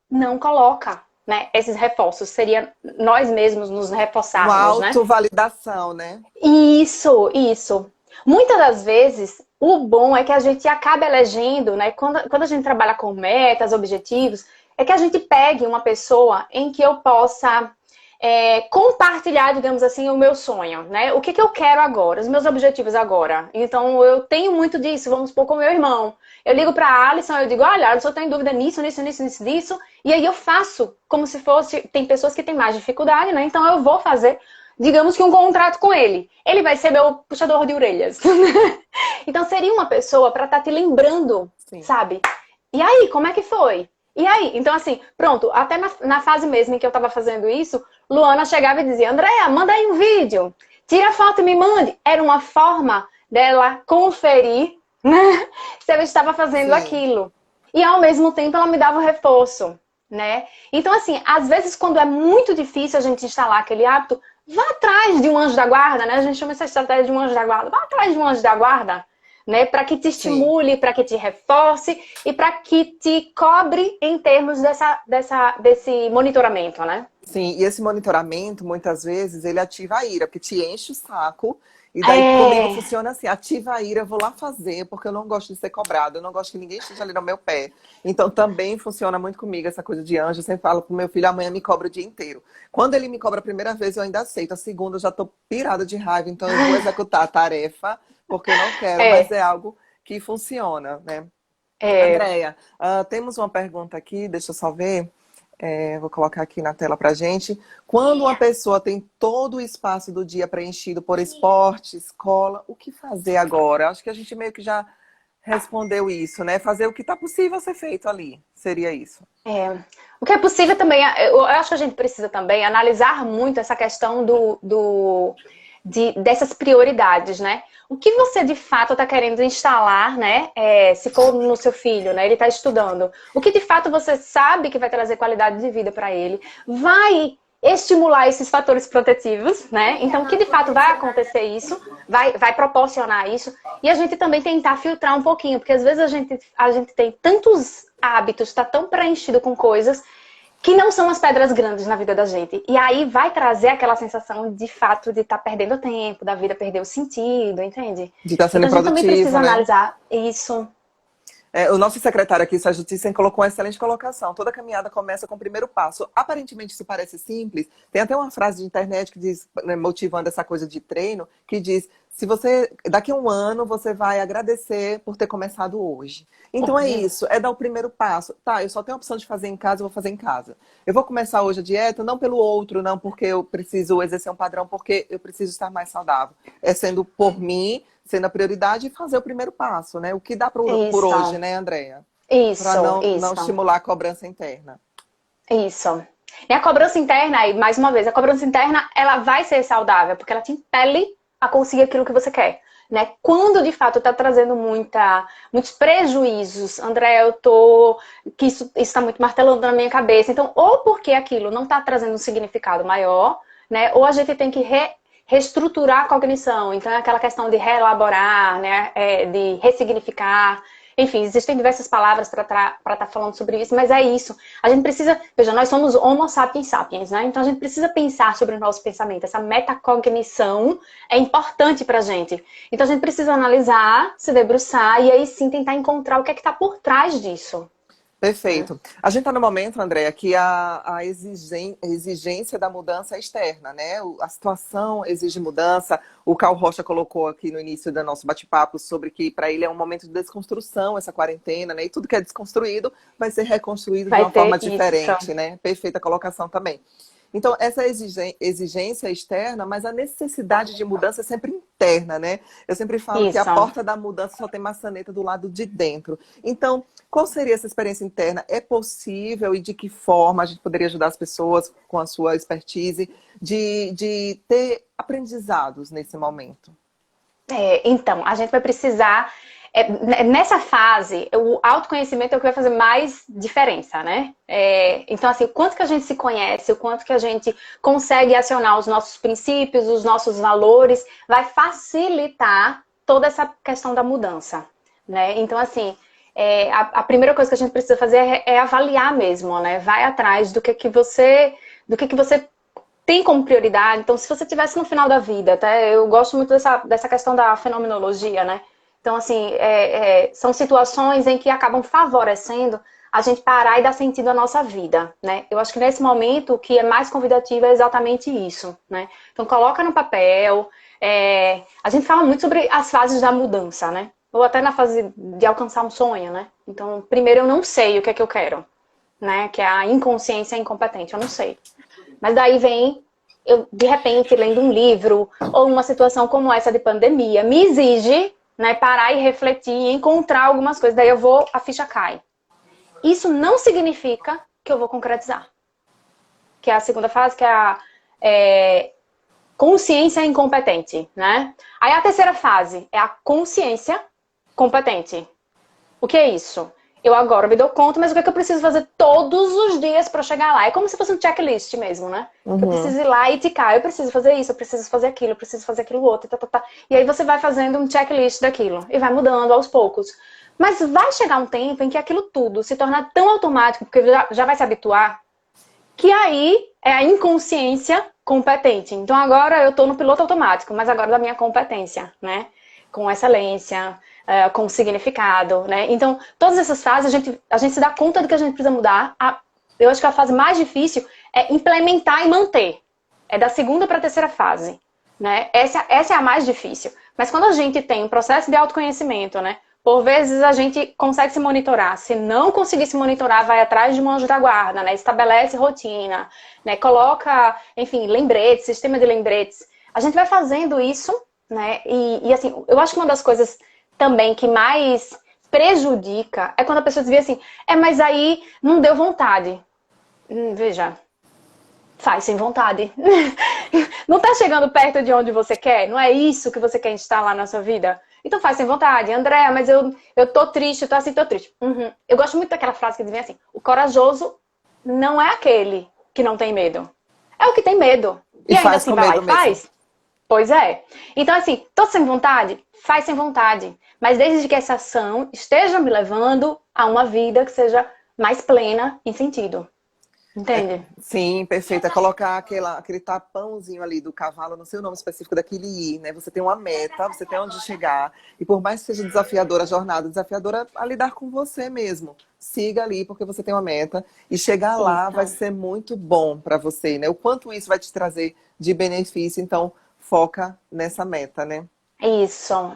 não coloca, né, esses reforços? Seria nós mesmos nos Uma reforçarmos, né? autovalidação, né? Isso. Muitas das vezes, o bom é que a gente acaba elegendo, né? Quando a gente trabalha com metas, objetivos, é que a gente pegue uma pessoa em que eu possa compartilhar, digamos assim, o meu sonho, né? O que eu quero agora, os meus objetivos agora. Então, eu tenho muito disso, vamos supor, com o meu irmão. Eu ligo para a Alison, eu digo, olha, Alison, eu tenho dúvida nisso, disso. E aí eu faço como se fosse... Tem pessoas que têm mais dificuldade, né? Então, eu vou fazer... Digamos que um contrato com ele. Ele vai ser meu puxador de orelhas. Então seria uma pessoa para estar te lembrando, Sim. sabe? E aí, como é que foi? E aí? Então assim, pronto, até na fase mesmo em que eu tava fazendo isso, Luana chegava e dizia, Andréa, manda aí um vídeo. Tira a foto e me mande. Era uma forma dela conferir, né, se eu estava fazendo aquilo. E ao mesmo tempo ela me dava o reforço, né? Então assim, às vezes quando é muito difícil a gente instalar aquele hábito, vá atrás de um anjo da guarda, né? A gente chama essa estratégia de um anjo da guarda. Vá atrás de um anjo da guarda, né? Para que te estimule, para que te reforce e para que te cobre em termos desse monitoramento, né? Sim, e esse monitoramento, muitas vezes, ele ativa a ira, porque te enche o saco. E daí comigo funciona assim, ativa a ira, eu vou lá fazer, porque eu não gosto de ser cobrado, eu não gosto que ninguém esteja ali no meu pé. Então também funciona muito comigo essa coisa de anjo, eu sempre falo pro meu filho, amanhã me cobra o dia inteiro. Quando ele me cobra a primeira vez, eu ainda aceito, a segunda eu já tô pirada de raiva, então eu vou executar a tarefa, porque eu não quero, mas é algo que funciona, né? Andréia, temos uma pergunta aqui, deixa eu só ver. Vou colocar aqui na tela pra gente. Quando uma pessoa tem todo o espaço do dia preenchido por esporte, escola, o que fazer agora? Acho que a gente meio que já respondeu isso, né? Fazer o que está possível ser feito ali. Seria isso. O que é possível também, eu acho que a gente precisa também analisar muito essa questão dessas prioridades, né? O que você de fato está querendo instalar, né? Se for no seu filho, né? Ele está estudando. O que de fato você sabe que vai trazer qualidade de vida para ele? Vai estimular esses fatores protetivos, né? Então, o que de fato vai acontecer isso? Vai proporcionar isso? E a gente também tentar filtrar um pouquinho, porque às vezes a gente tem tantos hábitos, está tão preenchido com coisas que não são as pedras grandes na vida da gente. E aí vai trazer aquela sensação de fato de estar perdendo tempo, da vida perder o sentido, entende? De estar sendo então a gente também produtivo, precisa né? analisar isso. O nosso secretário aqui, Sérgio Thyssen, colocou uma excelente colocação. Toda caminhada começa com o primeiro passo. Aparentemente isso parece simples. Tem até uma frase de internet que diz, né, motivando essa coisa de treino, que diz: se você, daqui a um ano, você vai agradecer por ter começado hoje. Então é isso, é dar o primeiro passo. Tá, eu só tenho a opção de fazer em casa, eu vou fazer em casa. Eu vou começar hoje a dieta, não pelo outro, não porque eu preciso exercer um padrão, porque eu preciso estar mais saudável. É sendo por mim, sendo a prioridade, e fazer o primeiro passo, né? O que dá por hoje, Isso, né, Andréia? Para isso, não isso, estimular a cobrança interna. isso. E a cobrança interna, aí, mais uma vez, a cobrança interna, ela vai ser saudável, porque ela te impele a conseguir aquilo que você quer. Né? Quando de fato está trazendo muitos prejuízos, André, que isso está muito martelando na minha cabeça. Então, ou porque aquilo não está trazendo um significado maior, né? Ou a gente tem que reestruturar a cognição. Então, é aquela questão de reelaborar, né? De ressignificar. Enfim, existem diversas palavras para estar falando sobre isso, mas é isso. A gente precisa, veja, nós somos Homo sapiens sapiens, né? Então a gente precisa pensar sobre o nosso pensamento. Essa metacognição é importante pra gente. Então a gente precisa analisar, se debruçar e aí sim tentar encontrar o que é que está por trás disso. Perfeito. A gente está no momento, Andréa, que a exigência da mudança é externa, né? A situação exige mudança. O Cal Rocha colocou aqui no início do nosso bate-papo sobre que para ele é um momento de desconstrução, essa quarentena, né? E tudo que é desconstruído vai ser reconstruído de uma forma diferente, né? Perfeita colocação também. Então, essa exigência externa, mas a necessidade de mudança é sempre interna, né? Eu sempre falo que a porta da mudança só tem maçaneta do lado de dentro. Então, qual seria essa experiência interna? É possível e de que forma a gente poderia ajudar as pessoas com a sua expertise de ter aprendizados nesse momento? Então, a gente vai precisar... nessa fase, o autoconhecimento é o que vai fazer mais diferença, né? Então, assim, o quanto que a gente se conhece, o quanto que a gente consegue acionar os nossos princípios, os nossos valores, vai facilitar toda essa questão da mudança, né? Então, assim, a primeira coisa que a gente precisa fazer é avaliar mesmo, né? Vai atrás do que você tem como prioridade. Então, se você estivesse no final da vida, até eu gosto muito dessa questão da fenomenologia, né? Então, assim, são situações em que acabam favorecendo a gente parar e dar sentido à nossa vida, né? Eu acho que nesse momento o que é mais convidativo é exatamente isso, né? Então, coloca no papel. A gente fala muito sobre as fases da mudança, né? Ou até na fase de alcançar um sonho, né? Então, primeiro eu não sei o que é que eu quero, né? Que é a inconsciência incompetente, eu não sei. Mas daí vem, eu de repente, lendo um livro, ou uma situação como essa de pandemia, me exige, né, parar e refletir e encontrar algumas coisas. Daí a ficha cai. Isso não significa que eu vou concretizar. Que é a segunda fase, que é a consciência incompetente, né? Aí a terceira fase é a consciência competente. O que é isso? Eu agora me dou conta, mas o que é que eu preciso fazer todos os dias para chegar lá? É como se fosse um checklist mesmo, né? Uhum. Eu preciso ir lá e ticar. Eu preciso fazer isso, eu preciso fazer aquilo, eu preciso fazer aquilo outro. E aí você vai fazendo um checklist daquilo. E vai mudando aos poucos. Mas vai chegar um tempo em que aquilo tudo se torna tão automático, porque já vai se habituar, que aí é a inconsciência competente. Então agora eu tô no piloto automático, mas agora da minha competência, né? Com excelência, com significado, né? Então, todas essas fases, a gente se dá conta do que a gente precisa mudar. Eu acho que a fase mais difícil é implementar e manter. É da segunda para a terceira fase, né? Essa é a mais difícil. Mas quando a gente tem um processo de autoconhecimento, né? Por vezes a gente consegue se monitorar. Se não conseguir se monitorar, vai atrás de um anjo da guarda, né? Estabelece rotina, né? Coloca, enfim, lembretes, sistema de lembretes. A gente vai fazendo isso, né? E assim, eu acho que uma das coisas também que mais prejudica é quando a pessoa diz assim, mas aí não deu vontade. Veja, faz sem vontade. Não tá chegando perto de onde você quer? Não é isso que você quer instalar na sua vida? Então faz sem vontade. Andréa, mas eu tô triste, eu tô assim, tô triste. Uhum. Eu gosto muito daquela frase que diz assim, o corajoso não é aquele que não tem medo. É o que tem medo. E ainda assim vai lá e faz. Pois é. Então assim, tô sem vontade? Faz sem vontade. Mas desde que essa ação esteja me levando a uma vida que seja mais plena em sentido. Entende? Sim, perfeito. É colocar aquele tapãozinho ali do cavalo no seu nome específico daquele ir, né? Você tem uma meta, você tem onde chegar. E por mais que seja desafiadora a jornada, desafiadora a lidar com você mesmo. Siga ali, porque você tem uma meta. E chegar lá vai Isso. ser muito bom para você, né? O quanto isso vai te trazer de benefício. Então, foca nessa meta, né? Isso.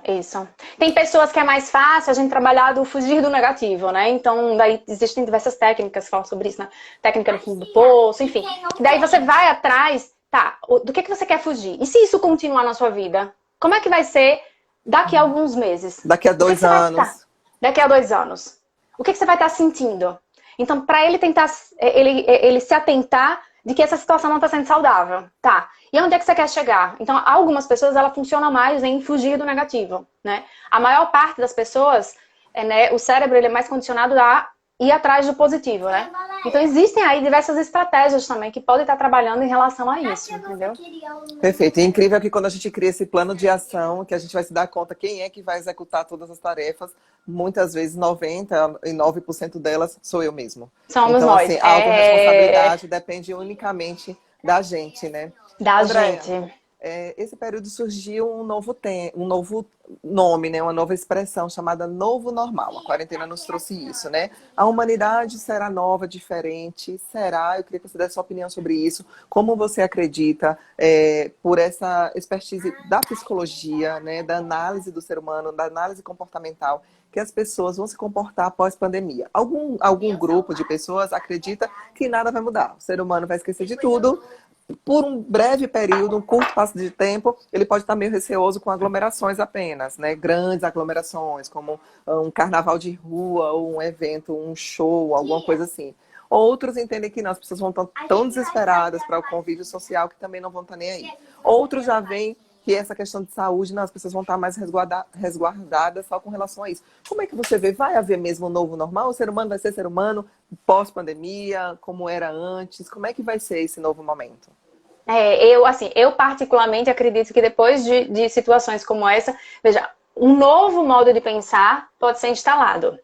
Tem pessoas que é mais fácil a gente trabalhar do fugir do negativo, né? Então, daí existem diversas técnicas que falam sobre isso, né? Técnica do fundo do poço, enfim. Daí você vai atrás, tá, do que você quer fugir? E se isso continuar na sua vida? Como é que vai ser daqui a alguns meses? Daqui a O que dois você vai estar? anos. Daqui a 2 anos. O que você vai estar sentindo? Então, para ele tentar, ele se atentar de que essa situação não está sendo saudável, tá? E onde é que você quer chegar? Então, algumas pessoas, ela funciona mais em fugir do negativo, né? A maior parte das pessoas, né, o cérebro, ele é mais condicionado a ir atrás do positivo, né? Então, existem aí diversas estratégias também que podem estar trabalhando em relação a isso, entendeu? Perfeito. E é incrível que quando a gente cria esse plano de ação, que a gente vai se dar conta quem é que vai executar todas as tarefas, muitas vezes 99% delas sou eu mesmo. Somos Então, nós. assim, a autorresponsabilidade depende unicamente da gente, né? Da Andréia, gente. esse período surgiu um novo nome, né? Uma nova expressão chamada novo normal. A quarentena nos trouxe isso, né? A humanidade será nova, diferente? Será? Eu queria que você desse sua opinião sobre isso. Como você acredita, por essa expertise da psicologia, né? Da análise do ser humano, da análise comportamental, que as pessoas vão se comportar após pandemia? Algum grupo de pessoas acredita que nada vai mudar. O ser humano vai esquecer de tudo por um breve período, um curto espaço de tempo, ele pode estar meio receoso com aglomerações apenas, né? Grandes aglomerações, como um carnaval de rua, ou um evento, um show, alguma coisa assim. Outros entendem que não, as pessoas vão estar tão desesperadas para o convívio social que também não vão estar nem aí. Outros já veem que essa questão de saúde, não, as pessoas vão estar mais resguardadas só com relação a isso. Como é que você vê? Vai haver mesmo um novo normal? O ser humano vai ser ser humano pós-pandemia, como era antes? Como é que vai ser esse novo momento? Eu particularmente acredito que depois de situações como essa, veja, um novo modo de pensar pode ser instalado.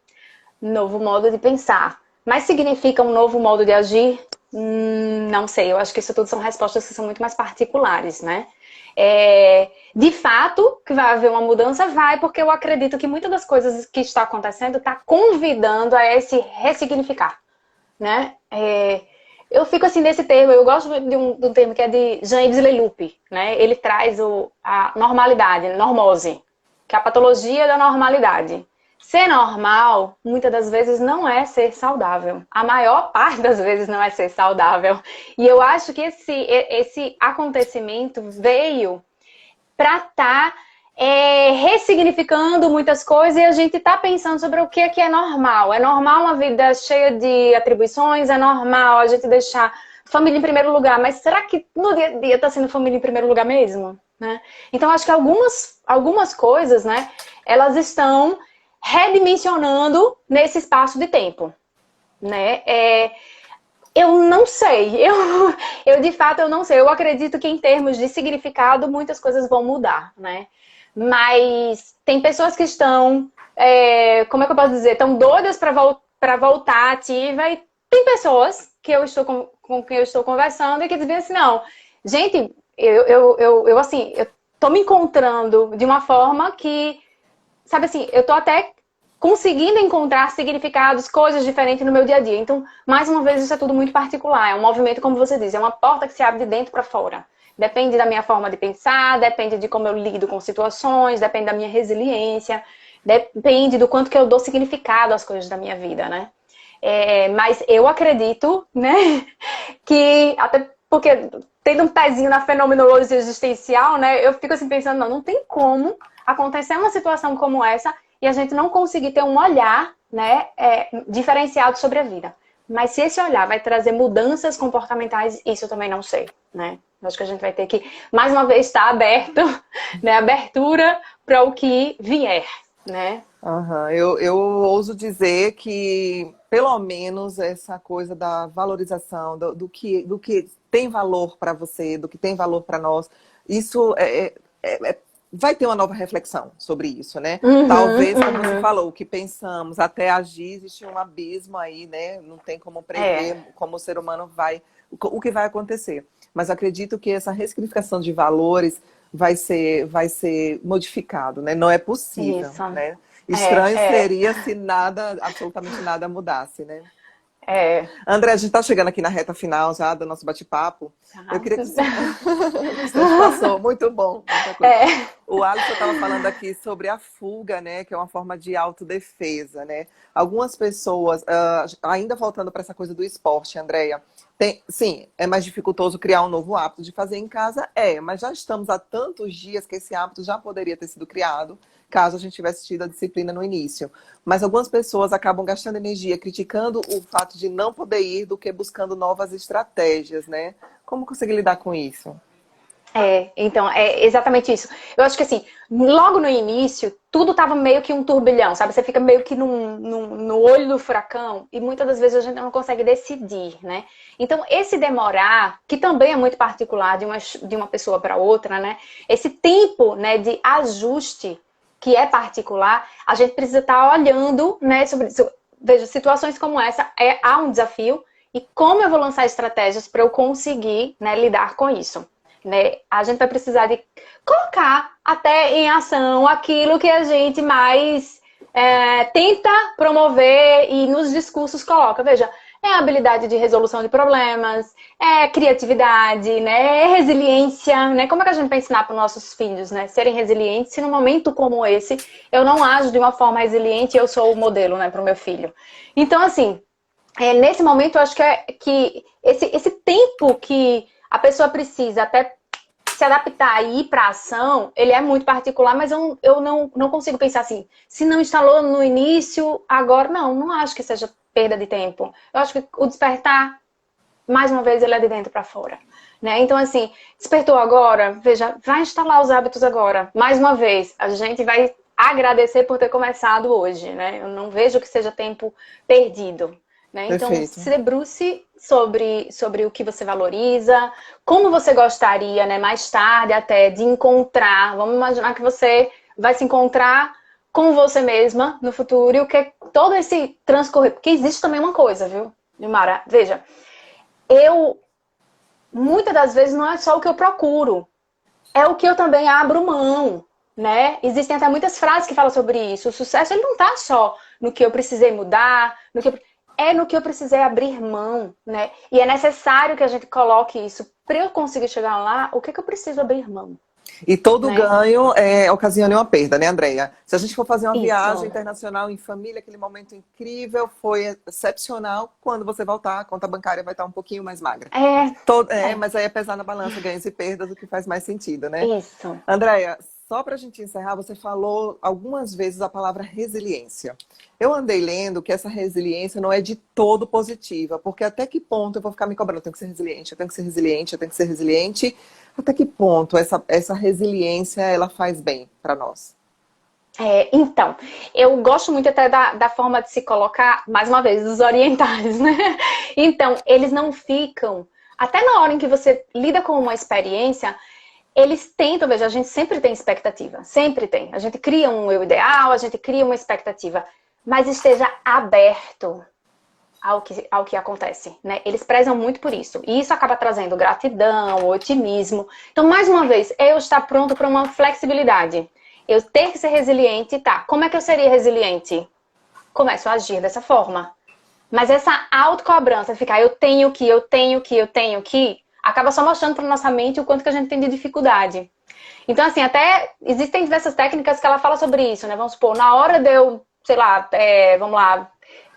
Novo modo de pensar. Mas significa um novo modo de agir? Não sei. Eu acho que isso tudo são respostas que são muito mais particulares, né? De fato, que vai haver uma mudança, vai, porque eu acredito que muitas das coisas que está acontecendo está convidando a esse ressignificar, né? Eu fico assim nesse termo, eu gosto de um termo que é de Jean-Yves Leloup, né? Ele traz a normalidade, normose, que é a patologia da normalidade. Ser normal, muitas das vezes, não é ser saudável. A maior parte das vezes não é ser saudável. E eu acho que esse acontecimento veio para estar ressignificando muitas coisas e a gente está pensando sobre o que é normal. É normal uma vida cheia de atribuições, é normal a gente deixar família em primeiro lugar, mas será que no dia a dia está sendo família em primeiro lugar mesmo? Né? Então, acho que algumas coisas, né, elas estão redimensionando nesse espaço de tempo. Né? Eu não sei, eu de fato eu não sei. Eu acredito que em termos de significado muitas coisas vão mudar, né? Mas tem pessoas que estão, como é que eu posso dizer, estão doidas para voltar ativa e tem pessoas que eu estou com quem eu estou conversando e que dizem assim, não, gente, eu assim, eu tô me encontrando de uma forma que, sabe assim, eu tô até conseguindo encontrar significados, coisas diferentes no meu dia a dia. Então, mais uma vez, isso é tudo muito particular. É um movimento, como você diz, é uma porta que se abre de dentro para fora. Depende da minha forma de pensar, depende de como eu lido com situações, depende da minha resiliência, depende do quanto que eu dou significado às coisas da minha vida, né? Mas eu acredito, né, que até porque tendo um pezinho na fenomenologia existencial, né, eu fico assim pensando, não tem como acontecer uma situação como essa e a gente não conseguir ter um olhar, né, diferenciado sobre a vida. Mas se esse olhar vai trazer mudanças comportamentais, isso eu também não sei, né? Acho que a gente vai ter que, mais uma vez, estar aberto, né? Abertura para o que vier, né? Uhum. Eu ouso dizer que, pelo menos, essa coisa da valorização, do que tem valor para você, do que tem valor para nós, isso vai ter uma nova reflexão sobre isso, né? Uhum, Talvez, como você uhum. falou, o que pensamos até agir, existe um abismo aí, né? Não tem como É, prever como o ser humano vai, o que vai acontecer. Mas acredito que essa ressignificação de valores vai ser modificado, né? Não é possível, isso. né? Estranho É, seria se nada, absolutamente nada mudasse, né? é. André, a gente está chegando aqui na reta final já do nosso bate-papo. Eu queria que Rápido. você... O instante passou, muito bom, muita coisa. É. O Alisson estava falando aqui sobre a fuga, né, que é uma forma de autodefesa, né? Algumas pessoas, ainda voltando para essa coisa do esporte, Andréia, sim, é mais dificultoso criar um novo hábito de fazer em casa, mas já estamos há tantos dias que esse hábito já poderia ter sido criado, caso a gente tivesse tido a disciplina no início. Mas algumas pessoas acabam gastando energia criticando o fato de não poder ir do que buscando novas estratégias, né? Como conseguir lidar com isso? Então, é exatamente isso. Eu acho que assim, logo no início, tudo tava meio que um turbilhão, sabe? Você fica meio que no olho do furacão e muitas das vezes a gente não consegue decidir, né? Então, esse demorar, que também é muito particular de uma pessoa para outra, né? Esse tempo, né, de ajuste que é particular, a gente precisa estar olhando, né, sobre isso. Veja, situações como essa, há um desafio e como eu vou lançar estratégias para eu conseguir, né, lidar com isso. Né? A gente vai precisar de colocar até em ação aquilo que a gente mais tenta promover e nos discursos coloca. Veja, é a habilidade de resolução de problemas, é criatividade, né? É resiliência, né? Como é que a gente vai ensinar para os nossos filhos, né? Serem resilientes se num momento como esse eu não ajo de uma forma resiliente e eu sou o modelo, né, para o meu filho. Então, assim, nesse momento eu acho que esse tempo que a pessoa precisa até se adaptar e ir para a ação, ele é muito particular, mas eu não consigo pensar assim, se não instalou no início, agora não acho que seja perda de tempo. Eu acho que o despertar, mais uma vez, ele é de dentro para fora. Né? Então, assim, despertou agora, veja, vai instalar os hábitos agora. Mais uma vez, a gente vai agradecer por ter começado hoje, né? Eu não vejo que seja tempo perdido. Né? Então, Perfeito. se debruce sobre o que você valoriza, como você gostaria, né, mais tarde até, de encontrar. Vamos imaginar que você vai se encontrar com você mesma no futuro e o que todo esse transcorrer. Porque existe também uma coisa, viu, Mara? Veja, eu, muitas das vezes, não é só o que eu procuro, é o que eu também abro mão. Né? Existem até muitas frases que falam sobre isso. O sucesso ele não está só no que eu precisei mudar, é no que eu precisei abrir mão, né? E é necessário que a gente coloque isso para eu conseguir chegar lá. O que eu preciso abrir mão, E todo né? ganho ocasiona uma perda, né, Andréia? Se a gente for fazer uma viagem Isso. internacional em família, aquele momento incrível, foi excepcional. Quando você voltar, a conta bancária vai estar um pouquinho mais magra. É, Mas aí é pesar na balança ganhos e perdas, o que faz mais sentido, né? isso. Andréia, só para a gente encerrar, você falou algumas vezes a palavra resiliência. Eu andei lendo que essa resiliência não é de todo positiva, porque até que ponto eu vou ficar me cobrando? Eu tenho que ser resiliente, eu tenho que ser resiliente, eu tenho que ser resiliente. Até que ponto essa resiliência ela faz bem para nós? Então, eu gosto muito até da forma de se colocar, mais uma vez, dos orientais, né? Então, eles não ficam, até na hora em que você lida com uma experiência, eles tentam, veja, a gente sempre tem expectativa, sempre tem. A gente cria um eu ideal, a gente cria uma expectativa, mas esteja aberto ao que acontece, né? Eles prezam muito por isso. E isso acaba trazendo gratidão, otimismo. Então, mais uma vez, eu estar pronto para uma flexibilidade. Eu ter que ser resiliente, tá? Como é que eu seria resiliente? Começo a agir dessa forma. Mas essa autocobrança, ficar eu tenho que, acaba só mostrando para nossa mente o quanto que a gente tem de dificuldade. Então, assim, até existem diversas técnicas que ela fala sobre isso, né? Vamos supor, na hora de eu, sei lá, vamos lá,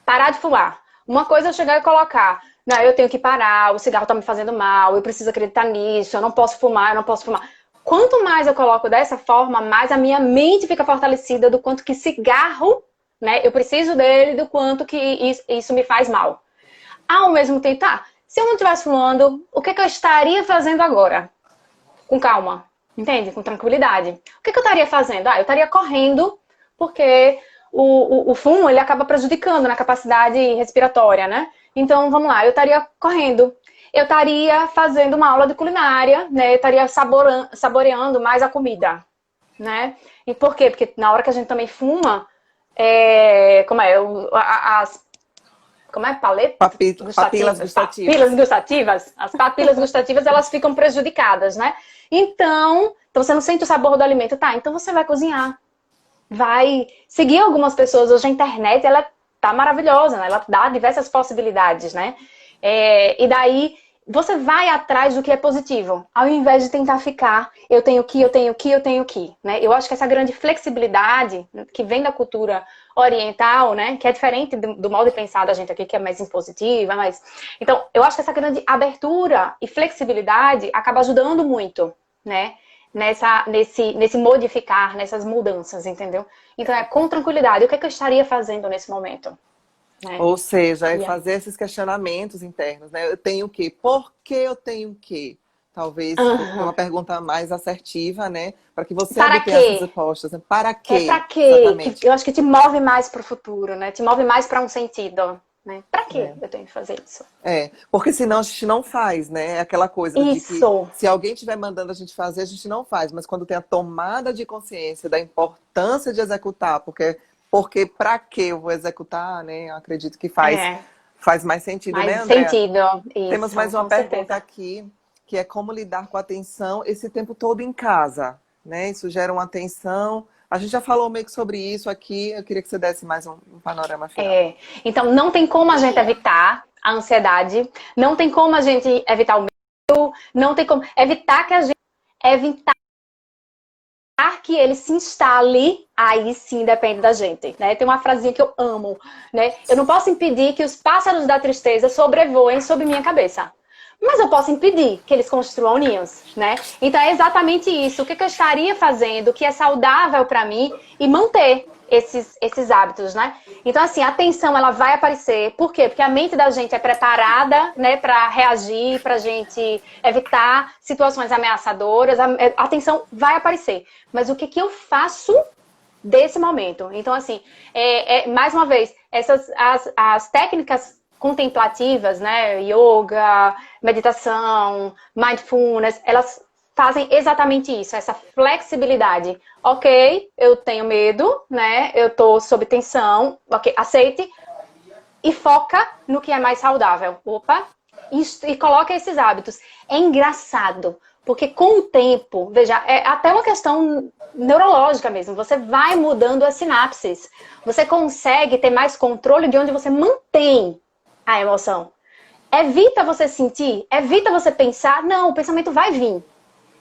parar de fumar. Uma coisa é eu chegar e colocar, não, eu tenho que parar, o cigarro tá me fazendo mal, eu preciso acreditar nisso, eu não posso fumar, eu não posso fumar. Quanto mais eu coloco dessa forma, mais a minha mente fica fortalecida do quanto que cigarro, né, eu preciso dele, do quanto que isso me faz mal. Ao mesmo tempo, tá, se eu não estivesse fumando, o que eu estaria fazendo agora? Com calma, entende? Com tranquilidade. O que eu estaria fazendo? Eu estaria correndo, porque o fumo ele acaba prejudicando na capacidade respiratória, né? Então, vamos lá, eu estaria correndo. Eu estaria fazendo uma aula de culinária, né? Eu estaria saboreando mais a comida. né? E por quê? Porque na hora que a gente também fuma, como é? As como é? Paletas Papilas gustativas? gustativas. Papilas gustativas. As papilas gustativas, elas ficam prejudicadas, né? Então você não sente o sabor do alimento. Tá, então você vai cozinhar. Vai seguir algumas pessoas. Hoje a internet, ela tá maravilhosa, né? Ela dá diversas possibilidades, né? E daí você vai atrás do que é positivo, ao invés de tentar ficar, eu tenho que, eu tenho que, eu tenho que, né? Eu acho que essa grande flexibilidade que vem da cultura oriental, né? Que é diferente do modo de pensar da gente aqui, que é mais impositiva, mas... Então, eu acho que essa grande abertura e flexibilidade acaba ajudando muito, né? Nesse modificar, nessas mudanças, entendeu? Então, com tranquilidade. O que é que eu estaria fazendo nesse momento? Né? Ou seja, é fazer esses questionamentos internos, né? Eu tenho o quê? Por que eu tenho o quê? Talvez uma pergunta mais assertiva, né? Para que você Para obtenha essas quê? respostas. Né? Para Para quê? quê? Exatamente. Eu acho que te move mais para o futuro, né? Te move mais para um sentido, né? Para quê É. eu tenho que fazer isso? Porque senão a gente não faz, né? É aquela coisa de que Isso. se alguém estiver mandando a gente fazer, a gente não faz. Mas quando tem a tomada de consciência da importância de executar, porque para que eu vou executar, né? Eu acredito que faz mais sentido, né, Mais Andréa? sentido. Temos Isso, mais uma com pergunta certeza. aqui, que é como lidar com a tensão esse tempo todo em casa, né? Isso gera uma tensão. A gente já falou meio que sobre isso aqui. Eu queria que você desse mais um panorama final. Então, não tem como a gente evitar a ansiedade, não tem como a gente evitar o medo, não tem como evitar que ele se instale, aí sim depende da gente, né? Tem uma frasinha que eu amo, né? Eu não posso impedir que os pássaros da tristeza sobrevoem sobre minha cabeça. Mas eu posso impedir que eles construam ninhos, né? Então é exatamente isso. O que eu estaria fazendo, o que é saudável para mim e manter esses hábitos, né? Então, assim, a tensão, ela vai aparecer. Por quê? Porque a mente da gente é preparada, né, para reagir, pra gente evitar situações ameaçadoras. A tensão vai aparecer. Mas o que eu faço desse momento? Então, assim, mais uma vez, as técnicas contemplativas, né, yoga, meditação, mindfulness, elas fazem exatamente isso, essa flexibilidade. Ok, eu tenho medo, né, eu tô sob tensão, ok, aceite e foca no que é mais saudável. Opa, e coloca esses hábitos. É engraçado, porque com o tempo, veja, é até uma questão neurológica mesmo, você vai mudando as sinapses, você consegue ter mais controle de onde você mantém a emoção. Evita você sentir, evita você pensar, não, o pensamento vai vir.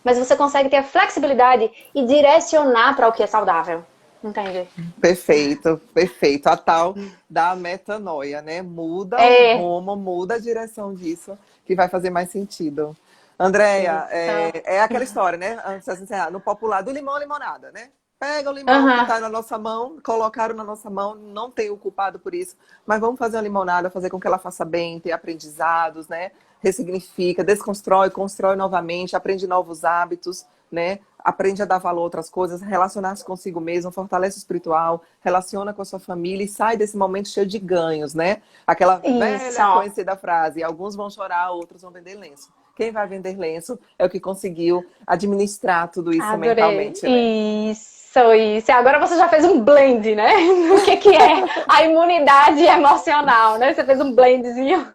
Mas você consegue ter a flexibilidade e direcionar para o que é saudável. Entende? Perfeito, perfeito. A tal da metanoia, né? Muda o É. rumo, muda a direção disso, que vai fazer mais sentido. Andréia, Isso. é aquela história, né? Antes de encerrar, no popular do limão à limonada, né? Pega o limão que Uhum. está na nossa mão, colocaram na nossa mão, não tem o culpado por isso, mas vamos fazer uma limonada, fazer com que ela faça bem, ter aprendizados, né? Ressignifica, desconstrói, constrói novamente, aprende novos hábitos, né? Aprende a dar valor a outras coisas, relacionar-se consigo mesmo, fortalece o espiritual, relaciona com a sua família e sai desse momento cheio de ganhos, né? Aquela velha Isso. conhecida frase, alguns vão chorar, outros vão vender lenço. Quem vai vender lenço é o que conseguiu administrar tudo isso Adorei. mentalmente, né? Isso, isso. E agora você já fez um blend, né? O que é a imunidade emocional, né? Você fez um blendzinho,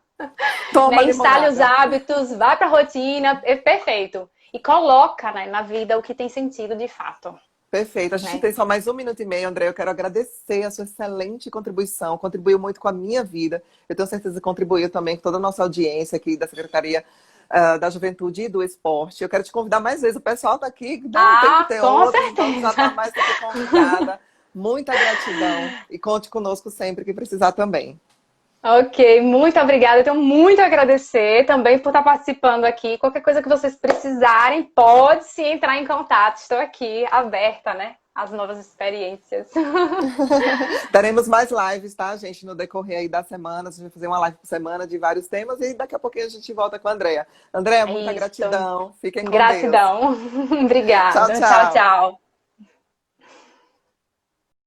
Toma né? Instale os limonada. hábitos, vai para a rotina, é perfeito. E coloca, né, na vida o que tem sentido de fato, Perfeito. A gente né? tem só mais 1 minuto e meio, André. Eu quero agradecer a sua excelente contribuição. Contribuiu muito com a minha vida. Eu tenho certeza que contribuiu também com toda a nossa audiência aqui da Secretaria da Juventude e do Esporte. Eu quero te convidar mais vezes. O pessoal está aqui, né? Tem que Ah, ter com outro, então já está certeza. mais do que convidada. Muita gratidão. E conte conosco sempre que precisar também. Ok, muito obrigada. Eu tenho muito a agradecer também por estar participando aqui. Qualquer coisa que vocês precisarem, pode se entrar em contato. Estou aqui aberta, né? Às novas experiências. Teremos mais lives, tá, gente, no decorrer aí da semana. A gente vai fazer uma live por semana de vários temas e daqui a pouquinho a gente volta com a Andréa. Andréa, É muita isso. gratidão. Fiquem com Deus. Gratidão. Tchau, Obrigada. Tchau, tchau. tchau.